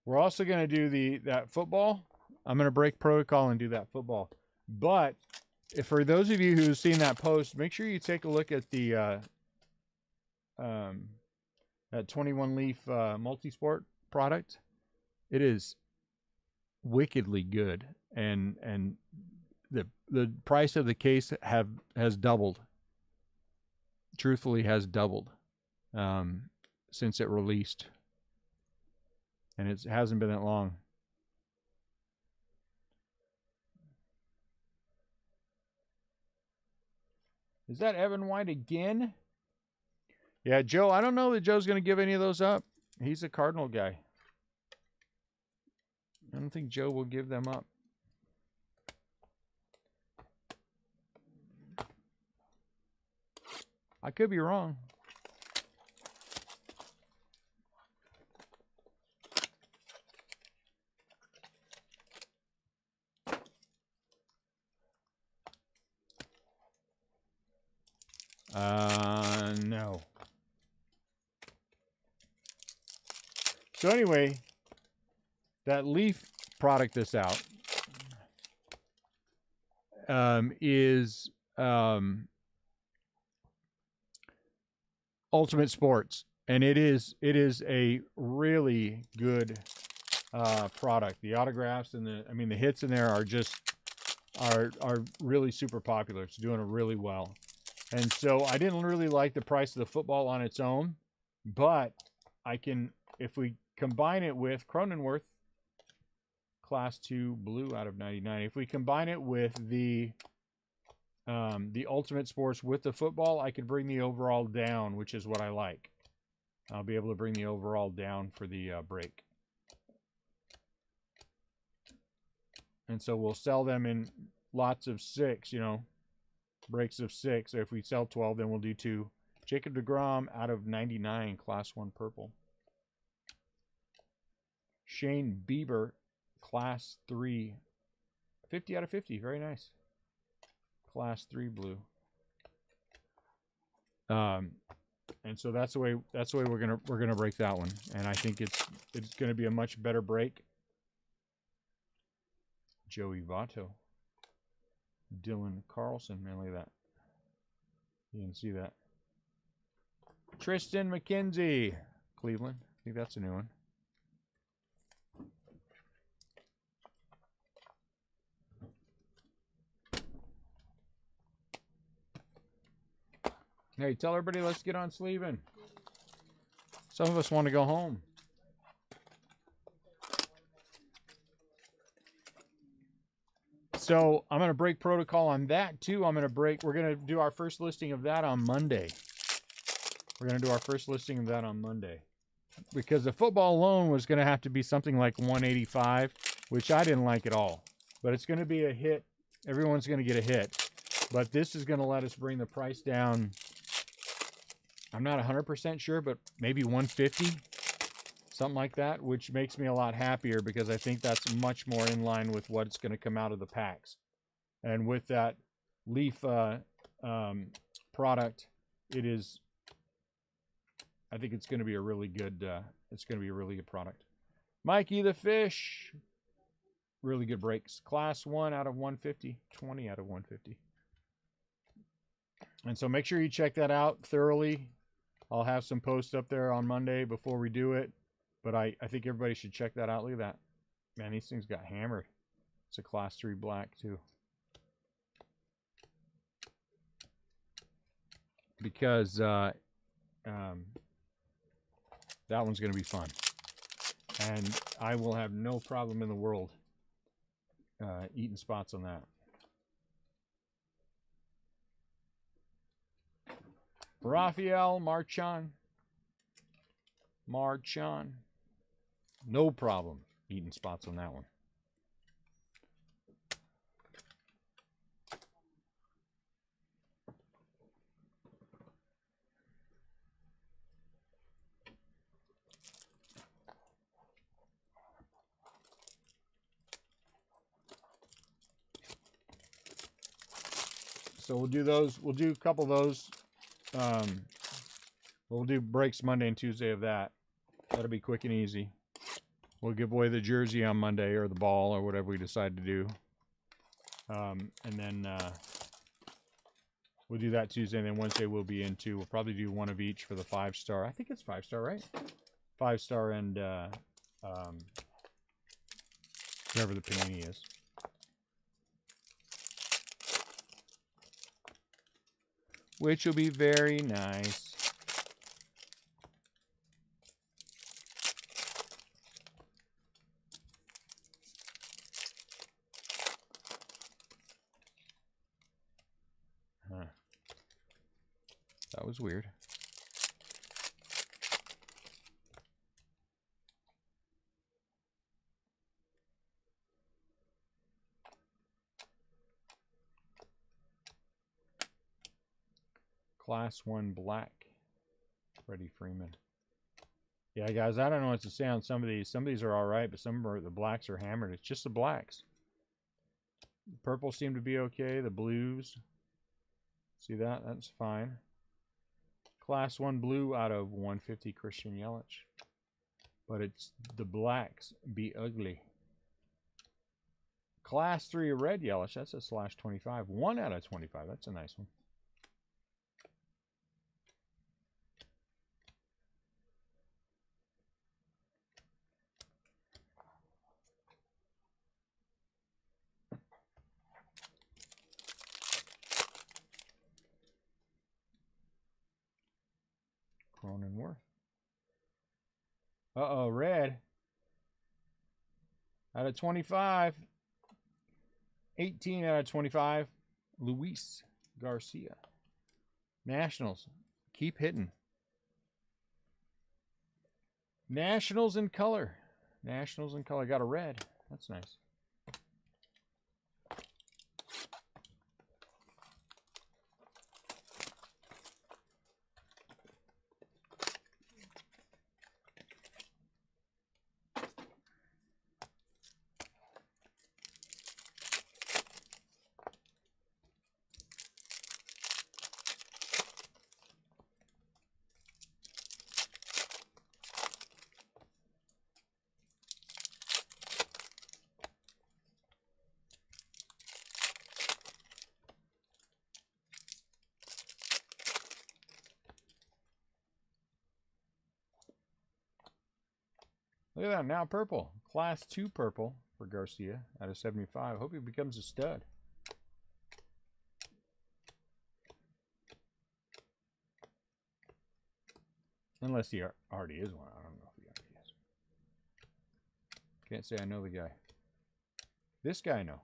We're also going to do that football. I'm going to break protocol and do that football. But if for those of you who've seen that post, make sure you take a look at the that 21 leaf multi-sport product. It is wickedly good, and the price of the case has doubled. Truthfully, has doubled since it released, and it hasn't been that long. Is that Evan White again? Yeah, Joe. I don't know that Joe's going to give any of those up. He's a Cardinal guy. I don't think Joe will give them up. I could be wrong. No. So anyway, that leaf product that's out is Ultimate Sports, and it is a really good product. The autographs and the hits in there are really super popular. It's doing it really well. And so I didn't really like the price of the football on its own, but I can, if we combine it with Cronenworth Class 2 blue out of 99, if we combine it with the Ultimate Sports with the football, I could bring the overall down, which is what I like. I'll be able to bring the overall down for the break. And so we'll sell them in lots of 6, breaks of 6. So if we sell 12, then we'll do 2. Jacob deGrom out of 99, Class 1 purple. Shane Bieber, Class 3, 50 out of 50. Very nice. Class 3 blue. And so that's the way we're gonna break that one. And I think it's gonna be a much better break. Joey Votto. Dylan Carlson, man, look at that. You can see that. Tristan McKenzie, Cleveland. I think that's a new one. Hey, tell everybody let's get on sleeving. Some of us want to go home. So I'm going to break protocol on that too. We're going to do our first listing of that on Monday. Because the football alone was going to have to be something like 185, which I didn't like at all. But it's going to be a hit. Everyone's going to get a hit. But this is going to let us bring the price down. I'm not 100% sure, but maybe 150, something like that, which makes me a lot happier because I think that's much more in line with what's going to come out of the packs. And with that leaf product, I think it's going to be a really good. It's going to be a really good product. Mikey the Fish, really good breaks. Class 1 out of 150, 20 out of 150. And so make sure you check that out thoroughly. I'll have some posts up there on Monday before we do it. But I think everybody should check that out. Look at that. Man, these things got hammered. It's a class 3 black too. Because that one's going to be fun. And I will have no problem in the world eating spots on that. Raphael Marchand. No problem eating spots on that one. So we'll do those. We'll do a couple of those. We'll do breaks Monday and Tuesday of that. That'll be quick and easy. We'll give away the jersey on Monday or the ball or whatever we decide to do. And then we'll do that Tuesday. And then Wednesday we'll be into, we'll probably do one of each for the 5-star. I think it's 5-star, right? 5-star and whatever the panini is. Which will be very nice. Huh. That was weird. Class 1 black. Freddie Freeman. Yeah, guys, I don't know what to say on some of these. Some of these are all right, but some of the blacks are hammered. It's just the blacks. The purples seem to be okay. The blues. See that? That's fine. Class 1 blue out of 150, Christian Yelich. But it's the blacks be ugly. Class 3 red Yelich. That's a /25. 1 out of 25. That's a nice one. Cronenworth. Uh-oh, red. Out of 25. 18 out of 25. Luis Garcia. Nationals. Keep hitting. Nationals in color. Nationals in color. Got a red. That's nice. Look at that, now purple. Class 2 purple for Garcia out of 75. Hope he becomes a stud. Unless he already is one. I don't know if he already is. Can't say I know the guy. This guy I know.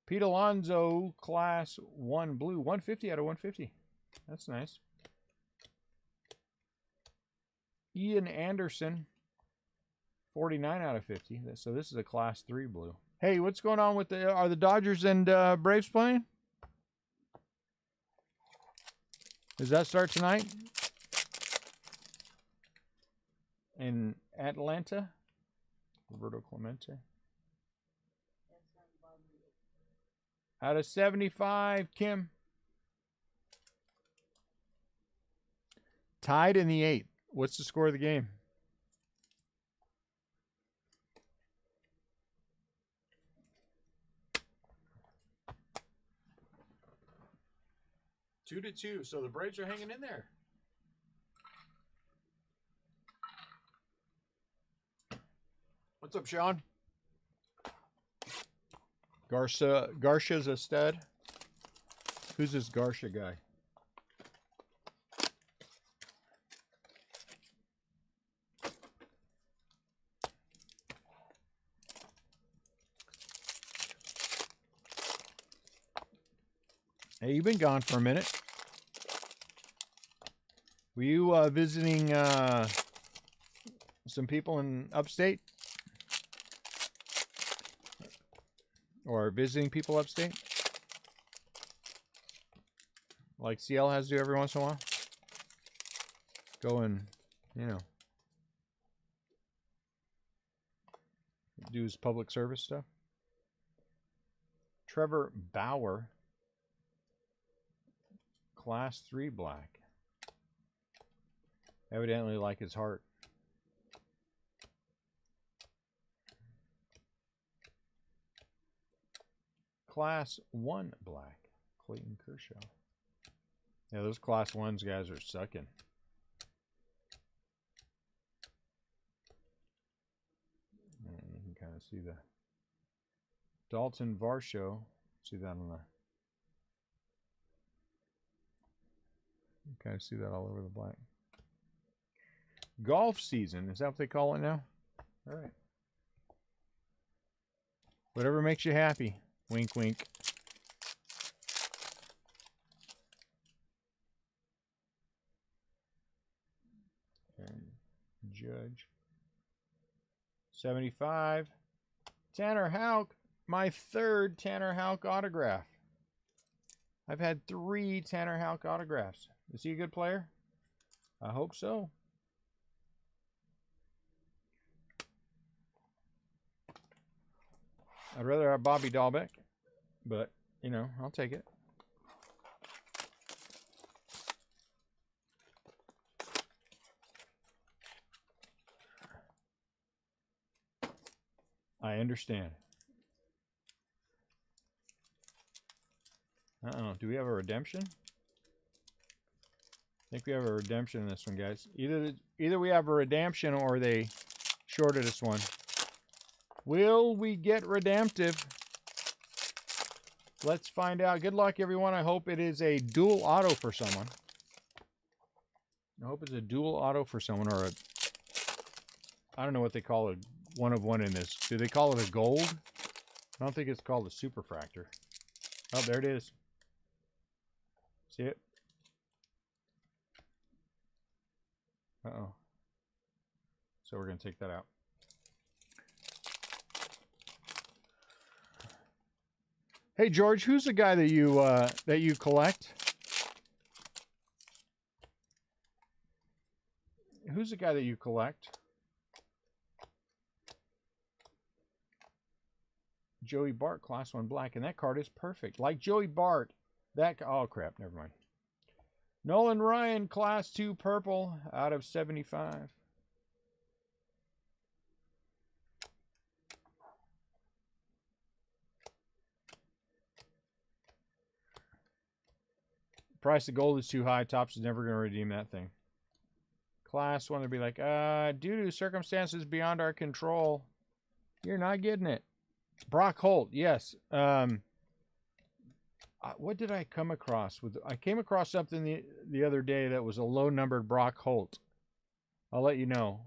Pete Alonso, Class 1 Blue. 150 out of 150. That's nice. Ian Anderson, 49 out of 50. So this is a Class 3 Blue. Hey, what's going on with the... Are the Dodgers and Braves playing? Does that start tonight? In Atlanta? Roberto Clemente. Out of 75, Kim. Tied in the 8th. What's the score of the game? Two to two. So the Braves are hanging in there. What's up, Sean? Garcia's a stud. Who's this Garcia guy? Hey, you've been gone for a minute. Were you visiting some people in upstate? Or visiting people upstate? Like CL has to do every once in a while? Go and, you know, do his public service stuff. Trevor Bauer, Class 3 black. Evidently like his heart. Class 1 black, Clayton Kershaw. Yeah, those Class 1s guys are sucking. And you can kind of see the Dalton Varsho. See that on the... You kind of see that all over the black. Golf season, is that what they call it now? All right. Whatever makes you happy. Wink, wink. And Judge. 75. Tanner Houck. My third Tanner Houck autograph. I've had 3 Tanner Houck autographs. Is he a good player? I hope so. I'd rather have Bobby Dahlbeck, but, you know, I'll take it. I understand. Uh-oh. Do we have a redemption? I think we have a redemption in this one, guys. Either we have a redemption or they shorted us one. Will we get redemptive? Let's find out. Good luck, everyone. I hope it is a dual auto for someone. I hope it's a dual auto for someone, or a... I don't know what they call it. One of one in this. Do they call it a gold? I don't think it's called a superfractor. Oh, there it is. See it? Uh-oh. So we're going to take that out. Hey George, who's the guy that you collect? Who's the guy that you collect? Joey Bart, Class 1 black, and that card is perfect. Like Joey Bart, that... Oh crap, never mind. Nolan Ryan, Class 2 purple out of 75. Price of gold is too high. Topps is never going to redeem that thing. Class 1, they'll be like, due to circumstances beyond our control, you're not getting it. Brock Holt, yes. What did I come across? I came across something the other day that was a low-numbered Brock Holt. I'll let you know.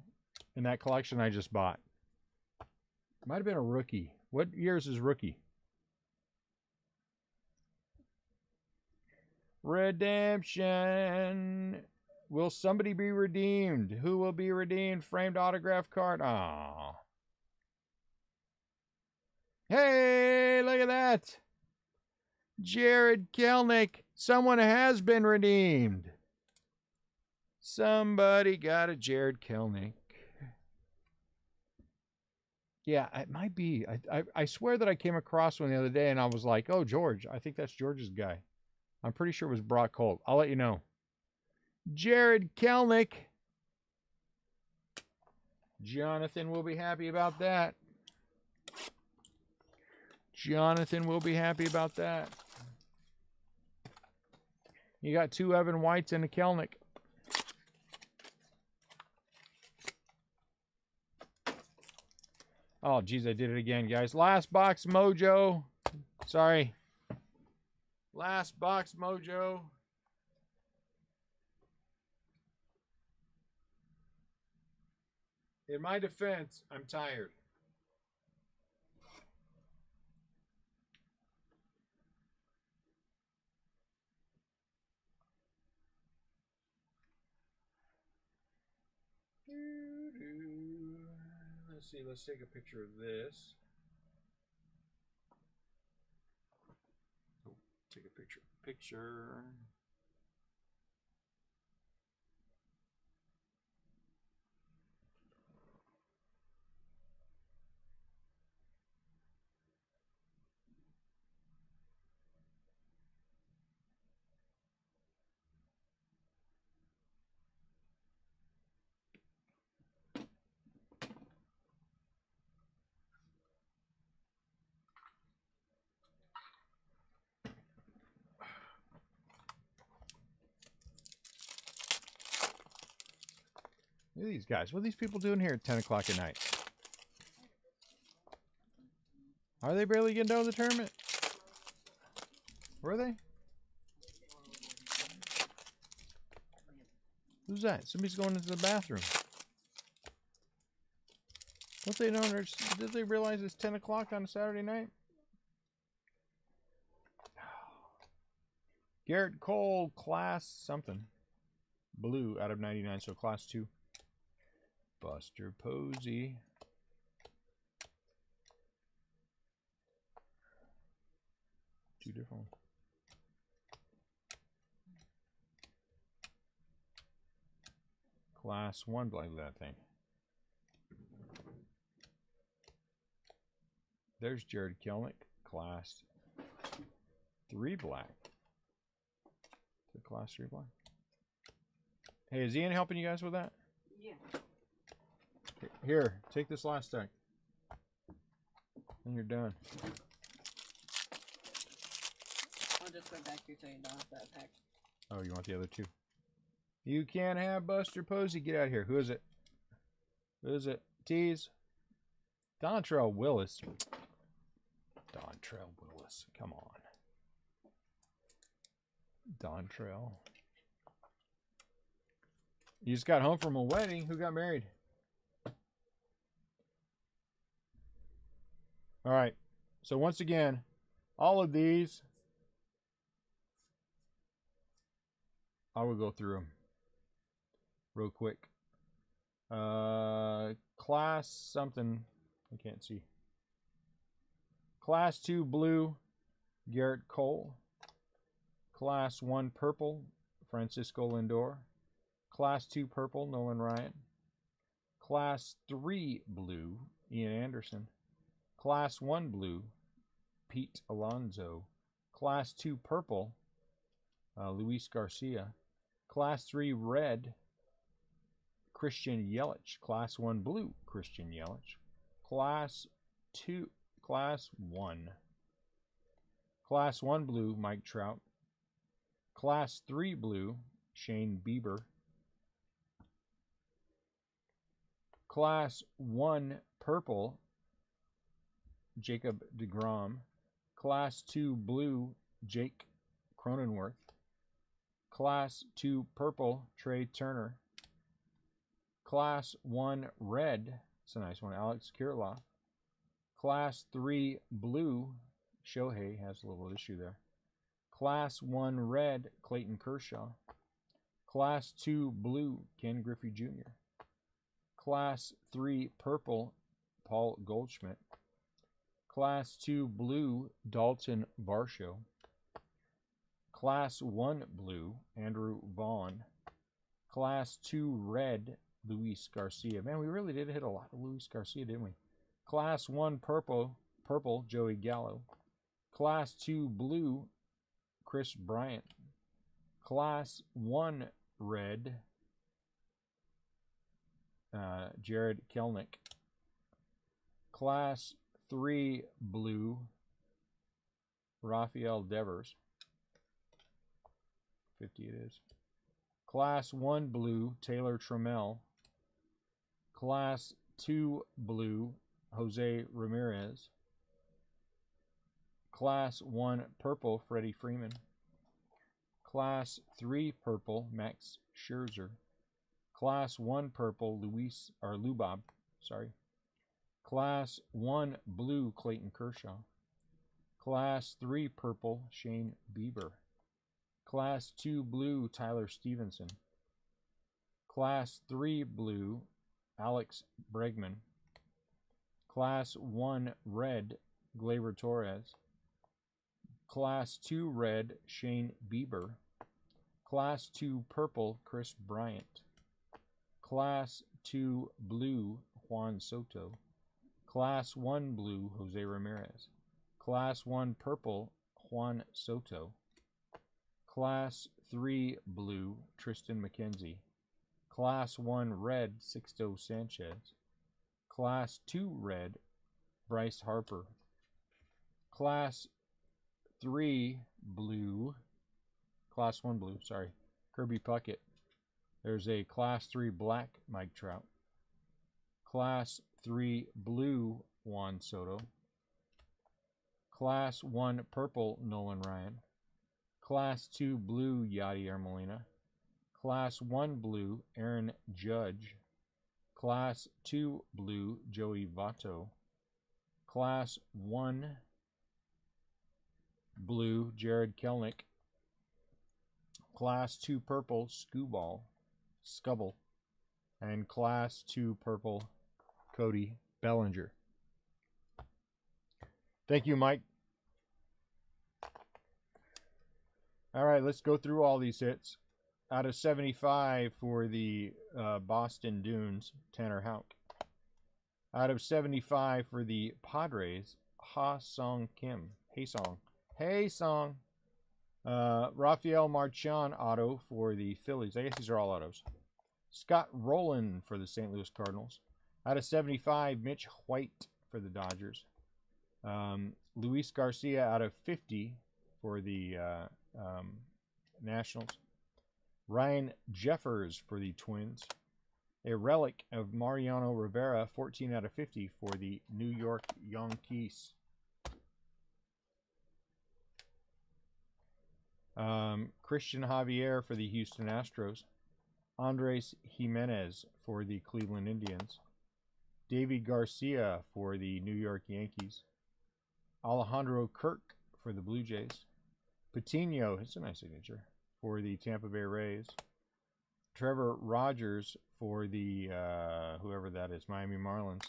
In that collection I just bought. Might have been a rookie. What year's is rookie? Redemption. Will somebody be redeemed? Who will be redeemed? Framed autograph card. Aww. Hey, look at that. Jared Kelnick. Someone has been redeemed. Somebody got a Jared Kelnick. Yeah, it might be. I swear that I came across one the other day and I was like, oh, George. I think that's George's guy. I'm pretty sure it was Brock Holt. I'll let you know. Jared Kelnick. Jonathan will be happy about that. Jonathan will be happy about that. You got 2 Evan Whites and a Kelnick. Oh, geez, I did it again, guys. Last box mojo. Sorry. Last box mojo. In my defense, I'm tired. Let's see. Let's take a picture of this. Oh, take a picture. Picture. Look at these guys. What are these people doing here at 10 o'clock at night? Are they barely getting done with the tournament? Were they? Who's that? Somebody's going into the bathroom. Don't they know? Did they realize it's 10 o'clock on a Saturday night? Garrett Cole, class something. Blue out of 99, so class 2. Buster Posey. Two different ones. Class 1 black, that thing. There's Jared Kelnick, class 3 black. The class 3 black. Hey, is Ian helping you guys with that? Yeah. Here, take this last deck. And you're done. I'll just go back to so you don't have that pack. Oh, you want the other 2? You can't have Buster Posey. Get out of here. Who is it? Who is it? Tease. Dontrell Willis. Dontrell Willis. Come on. Dontrell. You just got home from a wedding. Who got married? All right. So once again, all of these, I will go through them real quick. Class something. I can't see. Class 2 blue, Garrett Cole. Class 1 purple, Francisco Lindor. Class 2 purple, Nolan Ryan. Class 3 blue, Ian Anderson. Class 1 blue, Pete Alonso. Class 2 purple, Luis Garcia. Class 3 red, Christian Yelich. Class 1 blue, Christian Yelich. Class 1. Class 1 blue, Mike Trout. Class 3 blue, Shane Bieber. Class 1 purple, Jacob deGrom. Class 2 blue, Jake Cronenworth. Class 2 purple, Trey Turner. Class 1 red, it's a nice one, Alex Kirilloff. Class 3 blue, Shohei has a little issue there. Class 1 red, Clayton Kershaw. Class 2 blue, Ken Griffey Jr. Class 3 purple, Paul Goldschmidt. Class 2 blue, Dalton Varsho. Class 1 blue, Andrew Vaughn. Class 2 red, Luis Garcia. Man, we really did hit a lot of Luis Garcia, didn't we? Class 1 purple, Joey Gallo. Class 2 blue, Chris Bryant. Class 1 red, Jared Kelnick. Class 3 blue, Rafael Devers. 50 it is. Class 1 blue, Taylor Trammell. Class 2 blue, Jose Ramirez. Class 1 purple, Freddie Freeman. Class 3 purple, Max Scherzer. Class 1 purple, Lubob. Class 1 blue, Clayton Kershaw. Class 3 purple, Shane Bieber. Class 2 blue, Tyler Stevenson. Class 3 blue, Alex Bregman. Class 1 red, Gleyber Torres. Class 2 red, Shane Bieber. Class 2 purple, Chris Bryant. Class 2 blue, Juan Soto. Class 1 blue, Jose Ramirez. Class 1 purple, Juan Soto. Class 3 blue, Tristan McKenzie. Class 1 red, Sixto Sanchez. Class 2 red, Bryce Harper. Class 3 blue, Class 1 blue, sorry, Kirby Puckett. There's a Class 3 black, Mike Trout. Class 3 blue, Juan Soto. Class 1 purple, Nolan Ryan. Class 2 blue, Yadier Molina. Class 1 blue, Aaron Judge. Class 2 blue, Joey Votto. Class 1 blue, Jared Kelnick. Class 2 purple, Scubble. And Class 2 purple, Cody Bellinger. Thank you, Mike. All right, let's go through all these hits. Out of 75 for the Boston Dunes, Tanner Houck. Out of 75 for the Padres, Ha-Song Kim. Hey Song. Rafael Marchand auto for the Phillies. I guess these are all autos. Scott Rowland for the St. Louis Cardinals. Out of 75, Mitch White for the Dodgers. Luis Garcia out of 50 for the Nationals. Ryan Jeffers for the Twins. A relic of Mariano Rivera, 14 out of 50 for the New York Yankees. Christian Javier for the Houston Astros. Andres Jimenez for the Cleveland Indians. Davy Garcia for the New York Yankees. Alejandro Kirk for the Blue Jays. Patino, it's a nice signature, for the Tampa Bay Rays. Trevor Rogers for the, whoever that is, Miami Marlins.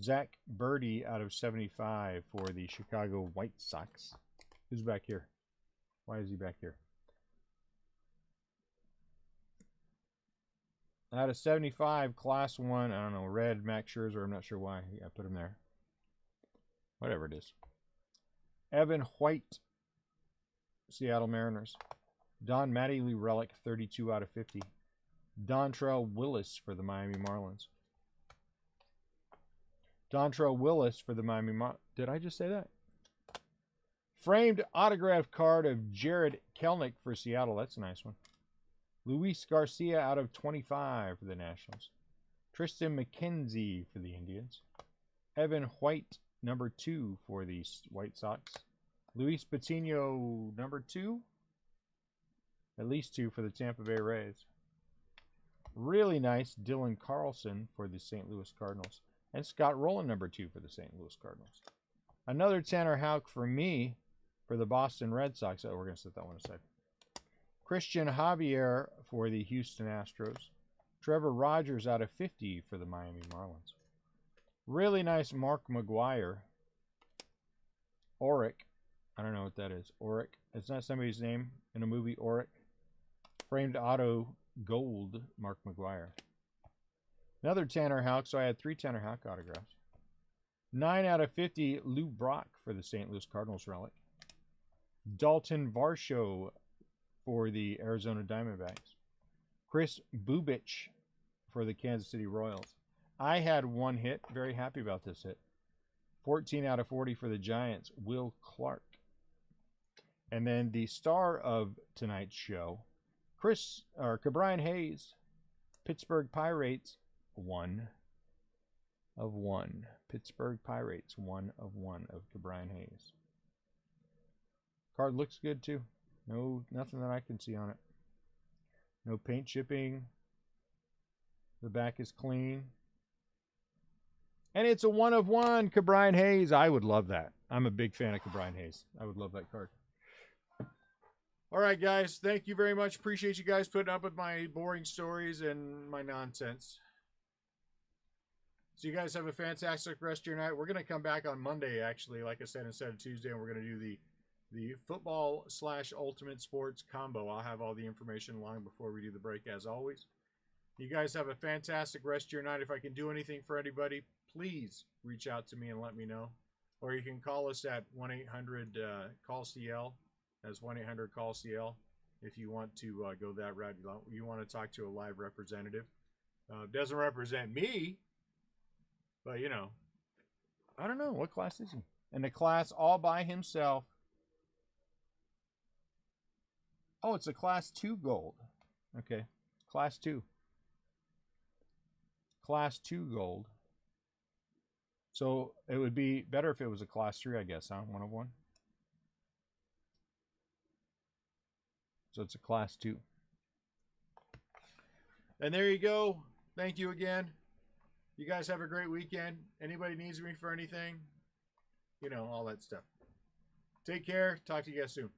Zach Birdie out of 75 for the Chicago White Sox. Who's back here? Why is he back here? Out of 75, Class 1, I don't know, red, Max Scherzer, I'm not sure why I put him there. Whatever it is. Evan White, Seattle Mariners. Don Mattingly relic, 32 out of 50. Dontrell Willis for the Miami Marlins. Dontrell Willis for the Miami Marlins. Did I just say that? Framed autograph card of Jared Kelnick for Seattle. That's a nice one. Luis Garcia out of 25 for the Nationals. Tristan McKenzie for the Indians. Evan White, number 2 for the White Sox. Luis Patino, number 2. At least 2 for the Tampa Bay Rays. Really nice Dylan Carlson for the St. Louis Cardinals. And Scott Rowland, number 2 for the St. Louis Cardinals. Another Tanner Houck for me for the Boston Red Sox. Oh, we're going to set that one aside. Christian Javier for the Houston Astros. Trevor Rogers out of 50 for the Miami Marlins. Really nice Mark McGwire. Auric. I don't know what that is. Auric. It's not somebody's name in a movie, Auric. Framed auto gold, Mark McGwire. Another Tanner Houck. So I had 3 Tanner Houck autographs. 9 out of 50, Lou Brock for the St. Louis Cardinals relic. Dalton Varsho for the Arizona Diamondbacks. Chris Bubich for the Kansas City Royals. I had 1 hit. Very happy about this hit. 14 out of 40 for the Giants, Will Clark. And then the star of tonight's show, Cabrian Hayes, Pittsburgh Pirates, 1 of 1. Pittsburgh Pirates, 1 of 1 of Cabrian Hayes. Card looks good too. No, nothing that I can see on it. No paint chipping. The back is clean. And it's a 1 of 1 Cabrian Hayes. I would love that. I'm a big fan of Cabrian Hayes. I would love that card. All right, guys. Thank you very much. Appreciate you guys putting up with my boring stories and my nonsense. So you guys have a fantastic rest of your night. We're going to come back on Monday, actually, like I said, instead of Tuesday, and we're going to do the football/ultimate sports combo. I'll have all the information long before we do the break, as always. You guys have a fantastic rest of your night. If I can do anything for anybody, please reach out to me and let me know. Or you can call us at 1-800-CALL-CL. That's 1-800-CALL-CL if you want to go that route. You want to talk to a live representative. Doesn't represent me, but, you know, I don't know. What class is he? In the class all by himself. Oh, it's a Class 2 gold. Okay, Class 2. Class 2 gold. So it would be better if it was a Class 3, I guess, huh? 1 of 1. So it's a Class 2. And there you go. Thank you again. You guys have a great weekend. Anybody needs me for anything, you know, all that stuff. Take care. Talk to you guys soon.